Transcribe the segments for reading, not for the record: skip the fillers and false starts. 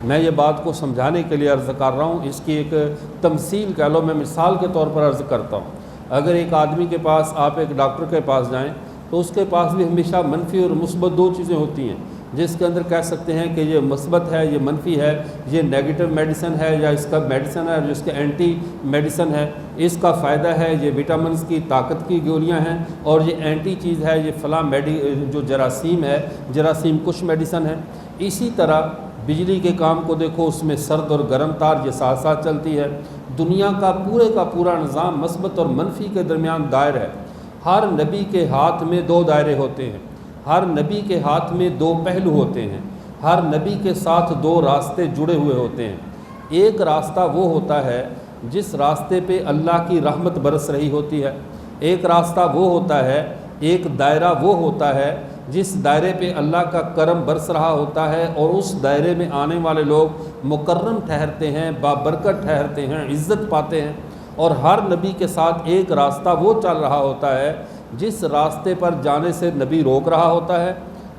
میں یہ بات کو سمجھانے کے لیے عرض کر رہا ہوں، اس کی ایک تمثیل کہہ لو، میں مثال کے طور پر عرض کرتا ہوں۔ اگر ایک آدمی کے پاس آپ ایک ڈاکٹر کے پاس جائیں تو اس کے پاس بھی ہمیشہ منفی اور مثبت دو چیزیں ہوتی ہیں، جس کے اندر کہہ سکتے ہیں کہ یہ مثبت ہے، یہ منفی ہے، یہ نیگیٹو میڈیسن ہے یا اس کا میڈیسن ہے، جس کے اینٹی میڈیسن ہے، اس کا فائدہ ہے، یہ وٹامنس کی طاقت کی گولیاں ہیں، اور یہ اینٹی چیز ہے، یہ فلاں جو جراثیم ہے، جراثیم کش میڈیسن ہے۔ اسی طرح بجلی کے کام کو دیکھو، اس میں سرد اور گرم تار یہ ساتھ ساتھ چلتی ہے۔ دنیا کا پورا نظام مثبت اور منفی کے درمیان دائر ہے۔ ہر نبی کے ہاتھ میں دو دائرے ہوتے ہیں، ہر نبی کے ہاتھ میں دو پہلو ہوتے ہیں، ہر نبی کے ساتھ دو راستے جڑے ہوئے ہوتے ہیں۔ ایک راستہ وہ ہوتا ہے جس راستے پہ اللہ کی رحمت برس رہی ہوتی ہے، ایک راستہ وہ ہوتا ہے، ایک دائرہ وہ ہوتا ہے جس دائرے پہ اللہ کا کرم برس رہا ہوتا ہے، اور اس دائرے میں آنے والے لوگ مکرم ٹھہرتے ہیں، بابرکت ٹھہرتے ہیں، عزت پاتے ہیں۔ اور ہر نبی کے ساتھ ایک راستہ وہ چل رہا ہوتا ہے جس راستے پر جانے سے نبی روک رہا ہوتا ہے،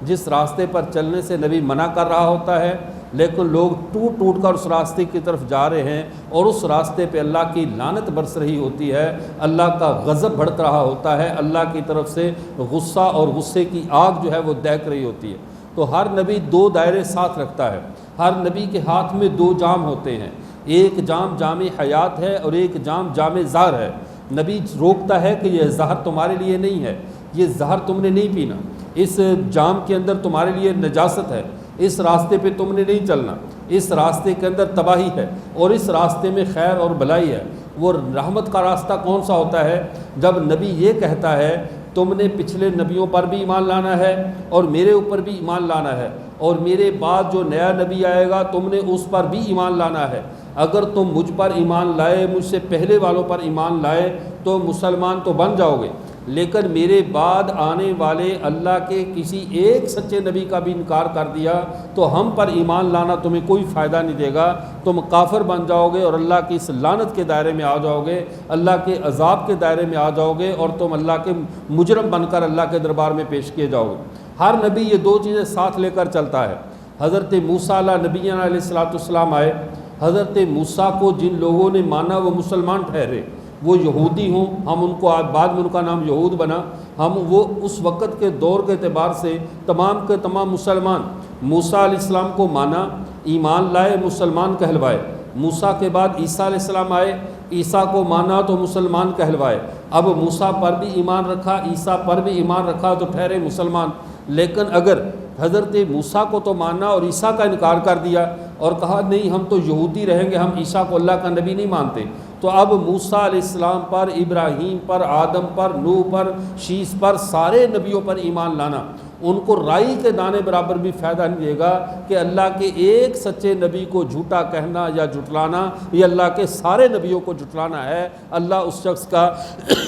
جس راستے پر چلنے سے نبی منع کر رہا ہوتا ہے، لیکن لوگ ٹوٹ کر اس راستے کی طرف جا رہے ہیں، اور اس راستے پہ اللہ کی لعنت برس رہی ہوتی ہے، اللہ کا غضب بھڑک رہا ہوتا ہے، اللہ کی طرف سے غصہ اور غصے کی آگ جو ہے وہ دہک رہی ہوتی ہے۔ تو ہر نبی دو دائرے ساتھ رکھتا ہے، ہر نبی کے ہاتھ میں دو جام ہوتے ہیں، ایک جام جام حیات ہے اور ایک جام جام زہر ہے۔ نبی روکتا ہے کہ یہ زہر تمہارے لیے نہیں ہے، یہ زہر تم نے نہیں پینا، اس جام کے اندر تمہارے لیے نجاست ہے، اس راستے پہ تم نے نہیں چلنا، اس راستے کے اندر تباہی ہے، اور اس راستے میں خیر اور بھلائی ہے۔ وہ رحمت کا راستہ کون سا ہوتا ہے؟ جب نبی یہ کہتا ہے تم نے پچھلے نبیوں پر بھی ایمان لانا ہے اور میرے اوپر بھی ایمان لانا ہے، اور میرے بعد جو نیا نبی آئے گا تم نے اس پر بھی ایمان لانا ہے۔ اگر تم مجھ پر ایمان لائے، مجھ سے پہلے والوں پر ایمان لائے تو مسلمان تو بن جاؤ گے، لیکن میرے بعد آنے والے اللہ کے کسی ایک سچے نبی کا بھی انکار کر دیا تو ہم پر ایمان لانا تمہیں کوئی فائدہ نہیں دے گا، تم کافر بن جاؤ گے اور اللہ کی اس لعنت کے دائرے میں آ جاؤ گے، اللہ کے عذاب کے دائرے میں آ جاؤ گے، اور تم اللہ کے مجرم بن کر اللہ کے دربار میں پیش کیے جاؤ گے۔ ہر نبی یہ دو چیزیں ساتھ لے کر چلتا ہے۔ حضرت موسیٰ علیہ نبینا علیہ السلام آئے، حضرت موسیٰ کو جن لوگوں نے مانا وہ مسلمان ٹھہرے، وہ یہودی ہوں، ہم ان کو بعد میں ان کا نام یہود بنا، ہم وہ اس وقت کے دور کے اعتبار سے تمام کے تمام مسلمان موسیٰ علیہ السلام کو مانا، ایمان لائے، مسلمان کہلوائے۔ موسیٰ کے بعد عیسیٰ علیہ السلام آئے، عیسیٰ کو مانا تو مسلمان کہلوائے۔ اب موسیٰ پر بھی ایمان رکھا، عیسیٰ پر بھی ایمان رکھا تو ٹھہرے مسلمان۔ لیکن اگر حضرت موسیٰ کو تو ماننا اور عیسیٰ کا انکار کر دیا اور کہا نہیں ہم تو یہودی رہیں گے، ہم عیسیٰ کو اللہ کا نبی نہیں مانتے، تو اب موسیٰ علیہ السلام پر، ابراہیم پر، آدم پر، نوح پر، شیس پر، سارے نبیوں پر ایمان لانا ان کو رائی کے دانے برابر بھی فائدہ نہیں دے گا کہ اللہ کے ایک سچے نبی کو جھوٹا کہنا یا جھٹلانا، یہ اللہ کے سارے نبیوں کو جھٹلانا ہے۔ اللہ اس شخص کا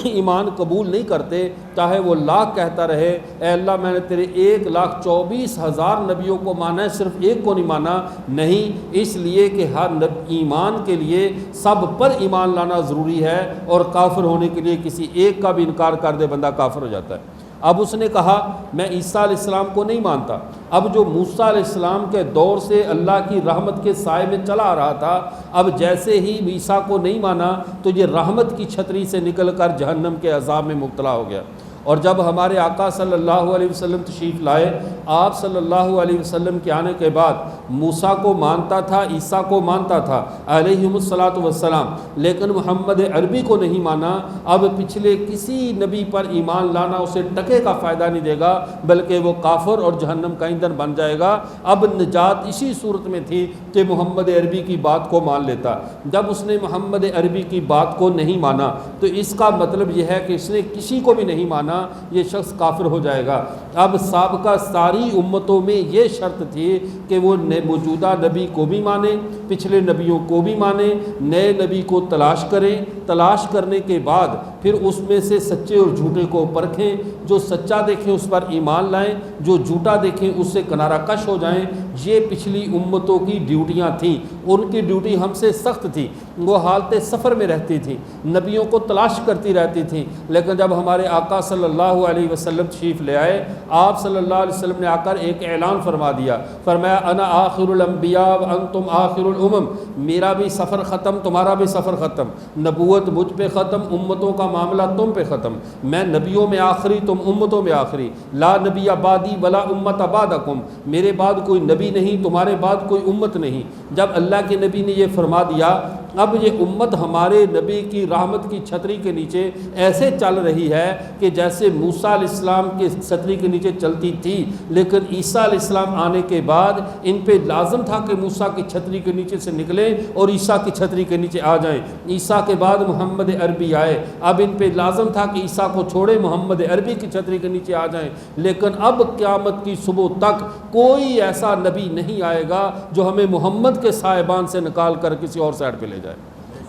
ایمان قبول نہیں کرتے، چاہے وہ لاکھ کہتا رہے اے اللہ میں نے تیرے 1,24,000 نبیوں کو مانا ہے، صرف ایک کو نہیں مانا، نہیں، اس لیے کہ ہر ایمان کے لیے سب پر ایمان لانا ضروری ہے، اور کافر ہونے کے لیے کسی ایک کا بھی انکار کر دے بندہ کافر ہو جاتا ہے۔ اب اس نے کہا میں عیسیٰ علیہ السلام کو نہیں مانتا۔ اب جو موسیٰ علیہ السلام کے دور سے اللہ کی رحمت کے سائے میں چلا آ رہا تھا، اب جیسے ہی عیسیٰ کو نہیں مانا تو یہ رحمت کی چھتری سے نکل کر جہنم کے عذاب میں مبتلا ہو گیا۔ اور جب ہمارے آقا صلی اللہ علیہ وسلم تشریف لائے، آپ صلی اللہ علیہ وسلم کے آنے کے بعد موسیٰ کو مانتا تھا، عیسیٰ کو مانتا تھا علیہم الصلاۃ والسلام، لیکن محمد عربی کو نہیں مانا۔ اب پچھلے کسی نبی پر ایمان لانا اسے ٹکے کا فائدہ نہیں دے گا، بلکہ وہ کافر اور جہنم کا ایندھن بن جائے گا۔ اب نجات اسی صورت میں تھی کہ محمد عربی کی بات کو مان لیتا۔ جب اس نے محمد عربی کی بات کو نہیں مانا تو اس کا مطلب یہ ہے کہ اس نے کسی کو بھی نہیں مانا، یہ شخص کافر ہو جائے گا۔ اب سابقہ ساری امتوں میں یہ شرط تھی کہ وہ موجودہ نبی کو بھی مانے، پچھلے نبیوں کو بھی مانے، نئے نبی کو تلاش کریں، تلاش کرنے کے بعد پھر اس میں سے سچے اور جھوٹے کو پرکھیں، جو سچا دیکھیں اس پر ایمان لائیں، جو جھوٹا دیکھیں اس سے کنارہ کش ہو جائیں۔ یہ پچھلی امتوں کی ڈیوٹیاں تھیں، ان کی ڈیوٹی ہم سے سخت تھی، وہ حالت سفر میں رہتی تھی، نبیوں کو تلاش کرتی رہتی تھیں، لیکن جب ہمارے آقا صلی اللہ علیہ وسلم تشریف لے آئے، آپ صلی اللہ علیہ وسلم نے آ کر ایک اعلان فرما دیا، فرمایا انا آخر الانبیاء وانتم آخر الامم، میرا بھی سفر ختم، تمہارا بھی سفر ختم، نبوت مجھ پہ ختم، امتوں کا معاملہ تم پہ ختم، میں نبیوں میں آخری، تم امتوں میں آخری، لا نبی بعدی ولا امت بعدکم، میرے بعد کوئی نبی نہیں، تمہارے بعد کوئی امت نہیں۔ جب اللہ کے نبی نے یہ فرما دیا، اب یہ امت ہمارے نبی کی رحمت کی چھتری کے نیچے ایسے چل رہی ہے کہ جیسے موسیٰ علیہ السلام کے چھتری کے نیچے چلتی تھی، لیکن عیسیٰ علیہ السلام آنے کے بعد ان پہ لازم تھا کہ موسیٰ کی چھتری کے نیچے سے نکلیں اور عیسیٰ کی چھتری کے نیچے آ جائیں۔ عیسیٰ کے بعد محمد عربی آئے، اب ان پہ لازم تھا کہ عیسیٰ کو چھوڑے محمد عربی کی چھتری کے نیچے آ جائیں، لیکن اب قیامت کی صبح تک کوئی ایسا نبی نہیں آئے گا جو ہمیں محمد کے سائبان سے نکال کر کسی اور سائڈ پہ لے جائے۔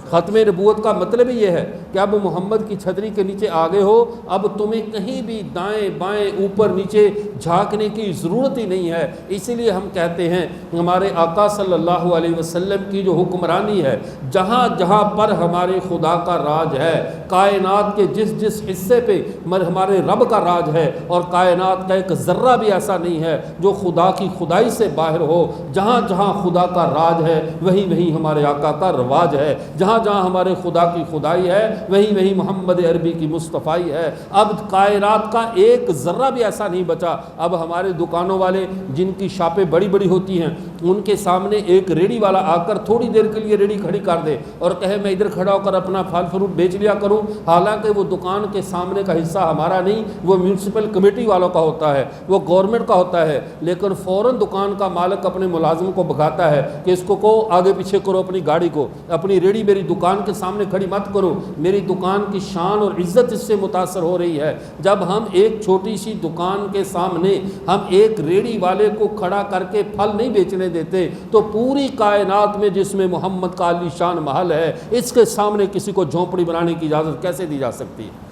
ختم نبوت کا مطلب ہی یہ ہے کہ اب محمد کی چھتری کے نیچے آگے ہو، اب تمہیں کہیں بھی دائیں بائیں اوپر نیچے جھانکنے کی ضرورت ہی نہیں ہے۔ اسی لیے ہم کہتے ہیں ہمارے آقا صلی اللہ علیہ وسلم کی جو حکمرانی ہے، جہاں جہاں پر ہمارے خدا کا راج ہے، کائنات کے جس جس حصے پہ ہمارے رب کا راج ہے، اور کائنات کا ایک ذرہ بھی ایسا نہیں ہے جو خدا کی خدائی سے باہر ہو، جہاں جہاں خدا کا راج ہے وہیں وہیں ہمارے آقا کا رواج ہے، جہاں جہاں ہمارے خدا کی خدائی ہے وہیں وہیں محمد عربی کی مصطفائی ہے۔ اب کائنات کا ایک ذرہ بھی ایسا نہیں بچا۔ اب ہمارے دکانوں والے جن کی شاپیں بڑی بڑی ہوتی ہیں، ان کے سامنے ایک ریڑھی والا آ کر تھوڑی دیر کے لیے ریڑھی کھڑی کر دے اور کہے میں ادھر کھڑا ہو کر اپنا پھل فروٹ بیچ لیا کروں، حالانکہ وہ دکان کے سامنے کا حصہ ہمارا نہیں، وہ میونسپل کمیٹی والوں کا ہوتا ہے، وہ گورنمنٹ کا ہوتا ہے، لیکن فوراً دکان کا مالک اپنے ملازم کو بھگاتا ہے کہ اس کو آگے پیچھے کرو، اپنی گاڑی کو، اپنی ریڑھی میری دکان کے سامنے کھڑی مت کرو، میری دکان کی شان اور عزت اس سے متاثر ہو رہی ہے۔ جب ہم ایک چھوٹی سی دکان کے سامنے ہم ایک ریڑھی والے کو کھڑا کر کے پھل نہیں بیچنے دیتے، تو پوری کائنات میں جس میں محمد کا عالی شان محل ہے، اس کے سامنے کسی کو جھونپڑی بنانے کی اجازت کیسے دی جا سکتی ہے؟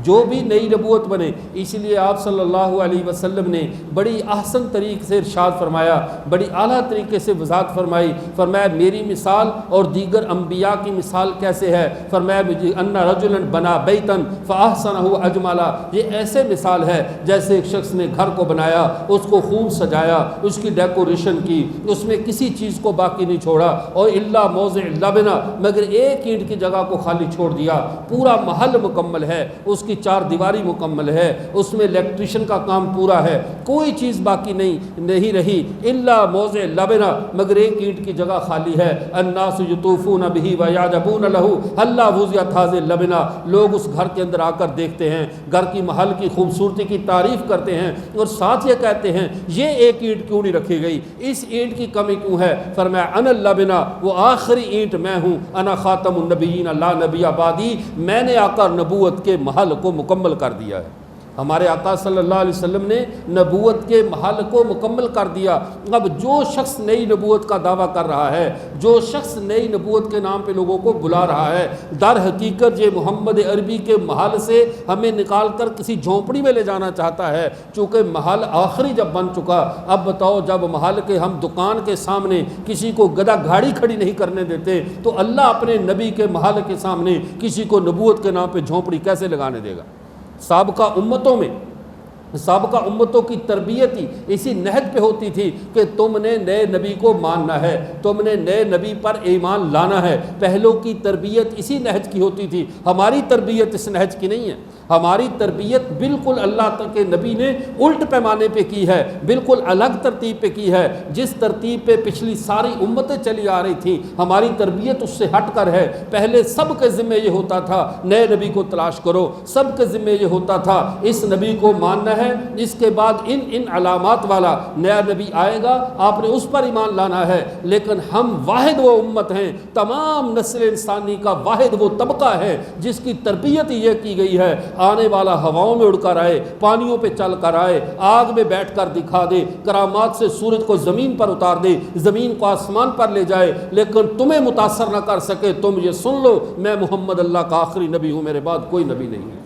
جو بھی نئی نبوت بنے، اس لیے آپ صلی اللہ علیہ وسلم نے بڑی احسن طریقے سے ارشاد فرمایا، بڑی اعلیٰ طریقے سے وضاحت فرمائی، فرمایا میری مثال اور دیگر انبیاء کی مثال کیسے ہے؟ فرمایا ان رجلا بنا بیتا فاحسنہ اجملا، یہ ایسے مثال ہے جیسے ایک شخص نے گھر کو بنایا، اس کو خوب سجایا، اس کی ڈیکوریشن کی، اس میں کسی چیز کو باقی نہیں چھوڑا، اور الا موضع لبنا، مگر ایک اینٹ کی جگہ کو خالی چھوڑ دیا، پورا محل مکمل ہے، اس کی چار دیواری مکمل ہے، اس میں الیکٹریشن کا کام پورا ہے، کوئی چیز باقی نہیں رہی، الا موضع لبنا، مگر ایک اینٹ کی جگہ خالی ہے، الناس یطوفون بہ ویعجبون لہ ہلا وضعت ھذہ لبنا، لوگ اس گھر کے اندر آ کر دیکھتے ہیں، گھر کی محل کی خوبصورتی کی تعریف کرتے ہیں، اور ساتھ یہ کہتے ہیں یہ ایک اینٹ کیوں نہیں رکھی گئی، اس اینٹ کی کمی کیوں ہے؟ فرمایا انا اللبنا، وہ آخری اینٹ میں ہوں، انا خاتم النبیین لا نبی بعدی، میں نے آ کر نبوت کے محل کو مکمل کر دیا ہے۔ ہمارے آقا صلی اللہ علیہ وسلم نے نبوت کے محل کو مکمل کر دیا۔ اب جو شخص نئی نبوت کا دعویٰ کر رہا ہے، جو شخص نئی نبوت کے نام پہ لوگوں کو بلا رہا ہے، در حقیقت یہ محمد عربی کے محل سے ہمیں نکال کر کسی جھونپڑی میں لے جانا چاہتا ہے، چونکہ محل آخری جب بن چکا، اب بتاؤ جب محل کے ہم دکان کے سامنے کسی کو گدا گھاڑی کھڑی نہیں کرنے دیتے، تو اللہ اپنے نبی کے محل کے سامنے کسی کو نبوت کے نام پہ جھونپڑی کیسے لگانے دے گا؟ سابقہ امتوں کی تربیت ہی اسی نہج پہ ہوتی تھی کہ تم نے نئے نبی کو ماننا ہے، تم نے نئے نبی پر ایمان لانا ہے، پہلوں کی تربیت اسی نہج کی ہوتی تھی۔ ہماری تربیت اس نہج کی نہیں ہے، ہماری تربیت بالکل اللہ تک کے نبی نے الٹ پیمانے پہ کی ہے، بالکل الگ ترتیب پہ کی ہے، جس ترتیب پہ پچھلی ساری امتیں چلی آ رہی تھیں، ہماری تربیت اس سے ہٹ کر ہے۔ پہلے سب کے ذمہ یہ ہوتا تھا نئے نبی کو تلاش کرو، سب کے ذمہ یہ ہوتا تھا اس نبی کو ماننا ہے ہے اس کے بعد ان علامات والا نیا نبی آئے گا، آپ نے اس پر ایمان لانا ہے۔ لیکن ہم واحد وہ امت ہیں، تمام نسل انسانی کا واحد وہ طبقہ ہے جس کی تربیت یہ کی گئی ہے آنے والا ہواؤں میں اڑ کر آئے، پانیوں پہ چل کر آئے، آگ میں بیٹھ کر دکھا دے، کرامات سے سورج کو زمین پر اتار دے، زمین کو آسمان پر لے جائے، لیکن تمہیں متاثر نہ کر سکے۔ تم یہ سن لو میں محمد اللہ کا آخری نبی ہوں، میرے بعد کوئی نبی نہیں ہے۔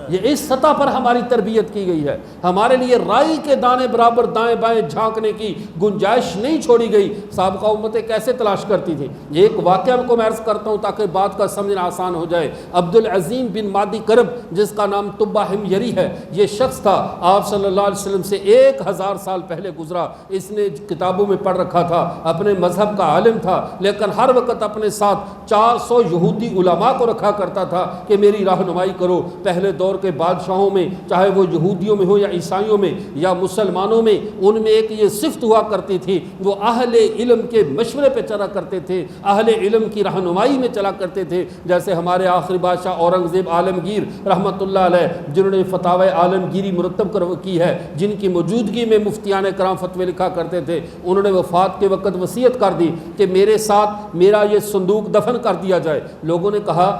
یہ اس سطح پر ہماری تربیت کی گئی ہے۔ ہمارے لیے رائی کے دانے برابر دائیں بائیں جھانکنے کی گنجائش نہیں چھوڑی گئی۔ سابقہ امتیں کیسے تلاش کرتی تھی؟ یہ ایک واقعہ کو میں عرض کرتا ہوں تاکہ بات کا سمجھنا آسان ہو جائے۔ عبدالعظیم بن مادی کرب، جس کا نام طبہ حمیری ہے، یہ شخص تھا آپ صلی اللہ علیہ وسلم سے 1000 سال پہلے گزرا۔ اس نے کتابوں میں پڑھ رکھا تھا، اپنے مذہب کا عالم تھا، لیکن ہر وقت اپنے ساتھ 400 یہودی علماء کو رکھا کرتا تھا کہ میری رہنمائی کرو۔ پہلے دور کے بادشاہوں میں، چاہے وہ یہودیوں میں ہو یا عیسائیوں میں یا مسلمانوں میں، ان میں ایک یہ صفت ہوا کرتی تھی، وہ اہل علم کے مشورے پہ چلا کرتے تھے، اہل علم کی رہنمائی میں چلا کرتے تھے۔ جیسے ہمارے آخری بادشاہ اورنگزیب عالمگیر رحمۃ اللہ علیہ، جنہوں نے فتاوی عالمگیری مرتب کی ہے، جن کی موجودگی میں مفتیان کرام فتوے لکھا کرتے تھے، انہوں نے وفات کے وقت وصیت کر دی کہ میرے ساتھ میرا یہ صندوق دفن کر دیا جائے۔ لوگوں نے کہا،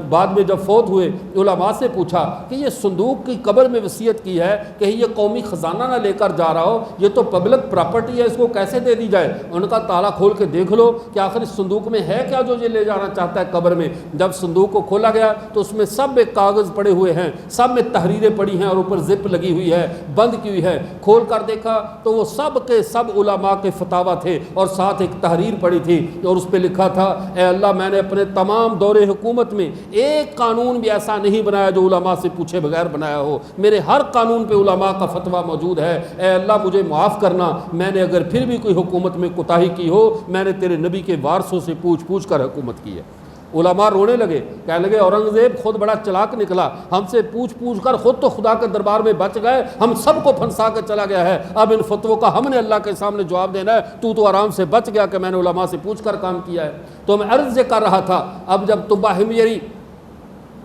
بعد میں جب فوت ہوئے، علماء سے پوچھا کہ یہ صندوق کی قبر میں وصیت کی ہے، کہیں یہ قومی خزانہ نہ لے کر جا رہا ہو، یہ تو پبلک پراپرٹی ہے، اس کو کیسے دے دی جائے؟ ان کا تالا کھول کے دیکھ لو کہ آخر اس صندوق میں ہے کیا جو یہ لے جانا چاہتا ہے قبر میں۔ جب صندوق کو کھولا گیا تو اس میں سب میں کاغذ پڑے ہوئے ہیں، سب میں تحریریں پڑی ہیں اور اوپر زپ لگی ہوئی ہے، بند کی ہوئی ہے۔ کھول کر دیکھا تو وہ سب کے سب علماء کے فتاوی تھے، اور ساتھ ایک تحریر پڑی تھی اور اس پہ لکھا تھا، اے اللہ، میں نے اپنے تمام دور حکومت میں ایک قانون بھی ایسا نہیں بنایا جو علماء سے پوچھے بغیر بنایا ہو، میرے ہر قانون پہ علماء کا فتویٰ موجود ہے۔ اے اللہ مجھے معاف کرنا، میں نے اگر پھر بھی کوئی حکومت میں کوتاہی کی ہو، میں نے تیرے نبی کے وارثوں سے پوچھ پوچھ کر حکومت کی ہے۔ علماء رونے لگے، کہنے لگے اورنگزیب خود بڑا چلاک نکلا، ہم سے پوچھ پوچھ کر خود تو خدا کے دربار میں بچ گئے، ہم سب کو پھنسا کے چلا گیا ہے، اب ان فتووں کا ہم نے اللہ کے سامنے جواب دینا ہے، تو آرام سے بچ گیا کہ میں نے علماء سے پوچھ کر کام کیا ہے۔ تو میں عرض کر رہا تھا، اب جب طبہ حمیری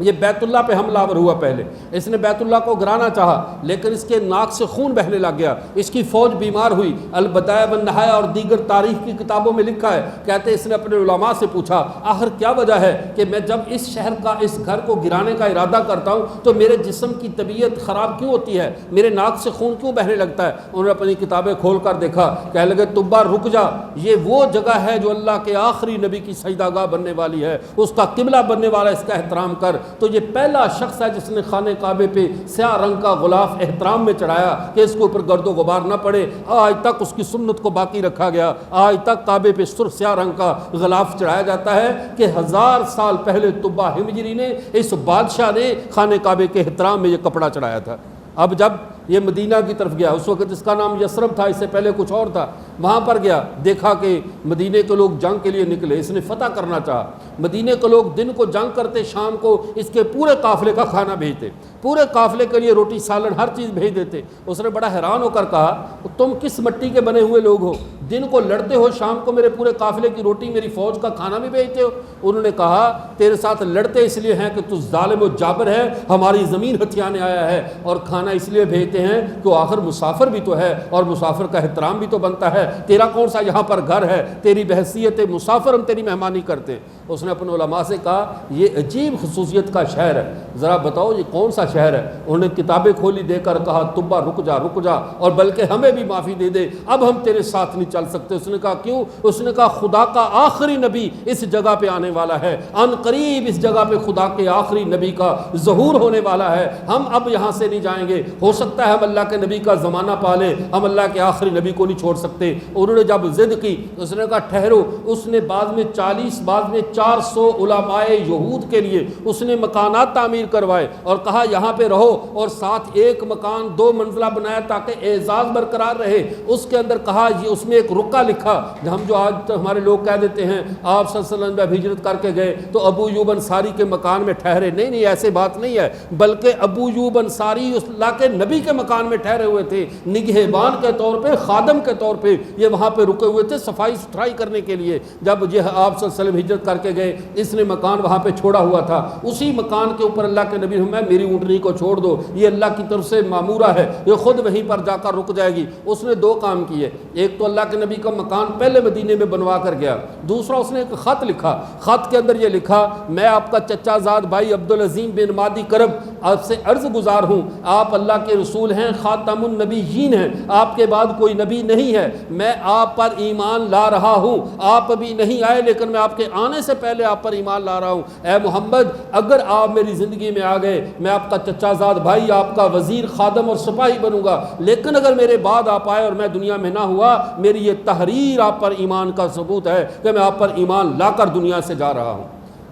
یہ بیت اللہ پہ حملہ آور ہوا، پہلے اس نے بیت اللہ کو گرانا چاہا، لیکن اس کے ناک سے خون بہنے لگ گیا، اس کی فوج بیمار ہوئی۔ البدایہ والنہایہ اور دیگر تاریخ کی کتابوں میں لکھا ہے، کہتے اس نے اپنے علماء سے پوچھا، آخر کیا وجہ ہے کہ میں جب اس شہر کا، اس گھر کو گرانے کا ارادہ کرتا ہوں تو میرے جسم کی طبیعت خراب کیوں ہوتی ہے، میرے ناک سے خون کیوں بہنے لگتا ہے؟ انہوں نے اپنی کتابیں کھول کر دیکھا، کہنے لگے طبہ رک جا، یہ وہ جگہ ہے جو اللہ کے آخری نبی کی سجدہ گاہ بننے والی ہے، اس کا قبلہ بننے والا، اس کا احترام کر۔ تو یہ پہلا شخص ہے جس نے خانہ کعبے پہ سیاہ رنگ کا غلاف احترام میں چڑھایا کہ اس کے اوپر گرد و غبار نہ پڑے۔ آج تک اس کی سنت کو باقی رکھا گیا، آج تک کعبے پہ سرخ سیاہ رنگ کا غلاف چڑھایا جاتا ہے کہ 1000 سال پہلے طبہ حمجری نے، اس بادشاہ نے خانہ کعبے کے احترام میں یہ کپڑا چڑھایا تھا۔ اب جب یہ مدینہ کی طرف گیا، اس وقت اس کا نام یثرب تھا، اس سے پہلے کچھ اور تھا، وہاں پر گیا، دیکھا کہ مدینے کے لوگ جنگ کے لیے نکلے، اس نے فتح کرنا چاہا۔ مدینے کے لوگ دن کو جنگ کرتے، شام کو اس کے پورے قافلے کا کھانا بھیجتے، پورے قافلے کے لیے روٹی سالن ہر چیز بھیج دیتے۔ اس نے بڑا حیران ہو کر کہا، تم کس مٹی کے بنے ہوئے لوگ ہو، دن کو لڑتے ہو، شام کو میرے پورے قافلے کی روٹی، میری فوج کا کھانا بھی بھیجتے ہو؟ انہوں نے کہا، تیرے ساتھ لڑتے اس لیے ہیں کہ تو ظالم و جابر ہے، ہماری زمین ہتھیانے آیا ہے، اور کھانا اس لیے بھیجتے ہیں کہ آخر مسافر بھی تو ہے اور مسافر کا احترام بھی تو بنتا ہے، تیرا کون سا یہاں پر گھر ہے، تیری بحیثیت مسافر ہم تیری مہمانی کرتے ہیں۔ اس نے اپنے علماء سے کہا، یہ عجیب خصوصیت کا شہر ہے، ذرا بتاؤ یہ کون سا شہر ہے؟ انہوں نے کتابیں کھولی، دے کر کہا، طبہ رک جا رک جا، اور بلکہ ہمیں بھی معافی دے دے، اب ہم تیرے ساتھ نہیں چل سکتے۔ اس نے کہا کیوں؟ اس نے کہا خدا کا آخری نبی اس جگہ پہ آنے والا ہے، ان قریب اس جگہ پہ خدا کے آخری نبی کا ظہور ہونے والا ہے، ہم اب یہاں سے نہیں جائیں گے، ہو سکتا ہے ہم اللہ کے نبی کا زمانہ پالیں، ہم اللہ کے آخری نبی کو نہیں چھوڑ سکتے۔ انہوں نے جب ضد کی، اس نے کہا ٹھہرو، اس نے بعد میں 40 بعد میں 400 علماء یہود کے لیے اس نے مکانات تعمیر کروائے اور کہا یہاں پہ رہو، اور ساتھ ایک مکان 2 منزلہ بنایا تاکہ اعزاز برقرار رہے۔ اس کے اندر کہا، یہ اس میں ایک رکا لکھا، ہم جو آج ہمارے لوگ کہہ دیتے ہیں آپ صلی اللہ علیہ وسلم جب ہجرت کر کے گئے تو ابو ایوب انصاری کے مکان میں ٹھہرے، نہیں نہیں ایسے بات نہیں ہے، بلکہ ابو ایوب انصاری اس اللہ کے نبی کے مکان میں ٹھہرے ہوئے تھے، نگہبان کے طور پہ، خادم کے طور پہ یہ وہاں پہ رکے ہوئے تھے صفائی ستھرائی کرنے کے لیے۔ جب یہ آپ صلی اللہ علیہ وسلم ہجرت کر کے گئے، اس نے مکان وہاں پہ چھوڑا ہوا تھا، اسی مکان کے اوپر اللہ کے نبی نے فرمایا میری اونٹنی کو چھوڑ دو، یہ اللہ کی طرف سے مامورہ ہے، یہ خود وہیں پر جا کر رک جائے گی۔ اس نے دو کام کیے، ایک تو اللہ کے نبی کا مکان پہلے مدینے میں بنوا کر گیا، دوسرا اس نے ایک خط لکھا، خط کے اندر یہ لکھا میں آپ کا چچا زاد بھائی عبدالعظیم بن مادی کرب آپ سے عرض گزار ہوں، آپ اللہ کے رسول ہیں، خاتم النبیین ہیں، آپ کے بعد کوئی نبی نہیں ہے، میں آپ پر ایمان لا رہا ہوں، آپ ابھی نہیں آئے لیکن میں آپ کے آنے سے پہلے آپ پر ایمان لا رہا ہوں۔ اے محمد اگر آپ میری زندگی میں آ گئے میں آپ کا چچا زاد بھائی، آپ کا وزیر، خادم اور سپاہی بنوں گا، لیکن اگر میرے بعد آپ آئے اور میں دنیا میں نہ ہوا، میری یہ تحریر آپ پر ایمان کا ثبوت ہے کہ میں آپ پر ایمان لا کر دنیا سے جا رہا ہوں۔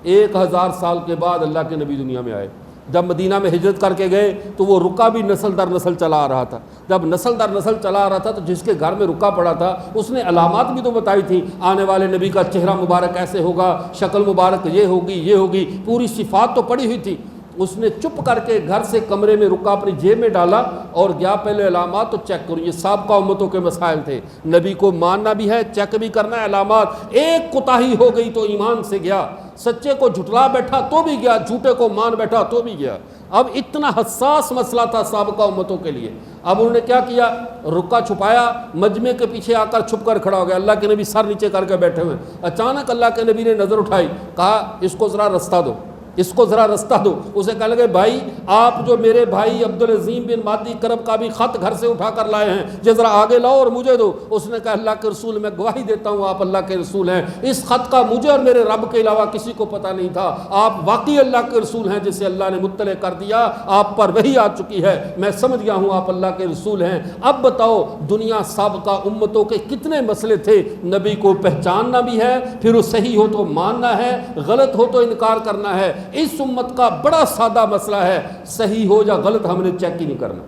1000 سال کے بعد اللہ کے نبی دنیا میں آئے، جب مدینہ میں ہجرت کر کے گئے تو وہ رکا بھی نسل در نسل چلا آ رہا تھا، جب نسل در نسل چلا آ رہا تھا تو جس کے گھر میں رکا پڑا تھا اس نے علامات بھی تو بتائی تھی، آنے والے نبی کا چہرہ مبارک ایسے ہوگا، شکل مبارک یہ ہوگی، پوری صفات تو پڑی ہوئی تھی۔ اس نے چپ کر کے گھر سے کمرے میں رکا، اپنی جیب میں ڈالا اور گیا پہلے علامات تو چیک کرو، یہ سابقہ امتوں کے مسائل تھے، نبی کو ماننا بھی ہے، چیک بھی کرنا ہے علامات، ایک کوتاہی ہو گئی تو ایمان سے گیا، سچے کو جھٹلا بیٹھا تو بھی گیا، جھوٹے کو مان بیٹھا تو بھی گیا۔ اب اتنا حساس مسئلہ تھا سابقہ امتوں کے لیے، اب انہوں نے کیا کیا، رکا چھپایا، مجمع کے پیچھے آ کر چھپ کر کھڑا ہو گیا، اللہ کے نبی سر نیچے کر کے بیٹھے ہوئے، اچانک اللہ کے نبی نے نظر اٹھائی، کہا اس کو ذرا رستہ دو، اس کو ذرا رستہ دو۔ اسے کہنے لگے بھائی آپ جو میرے بھائی عبدالعظیم بن مادی کرب کا بھی خط گھر سے اٹھا کر لائے ہیں یہ ذرا آگے لاؤ اور مجھے دو۔ اس نے کہا اللہ کے رسول میں گواہی دیتا ہوں آپ اللہ کے رسول ہیں، اس خط کا مجھے اور میرے رب کے علاوہ کسی کو پتہ نہیں تھا، آپ واقعی اللہ کے رسول ہیں جسے اللہ نے مطلع کر دیا، آپ پر وحی آ چکی ہے، میں سمجھ گیا ہوں آپ اللہ کے رسول ہیں۔ اب بتاؤ دنیا سابقہ امتوں کے کتنے مسئلے تھے، نبی کو پہچاننا بھی ہے، پھر وہ صحیح ہو تو ماننا ہے، غلط ہو تو انکار کرنا ہے۔ اس امت کا بڑا سادہ مسئلہ ہے، صحیح ہو یا غلط ہم نے چیک ہی نہیں کرنا،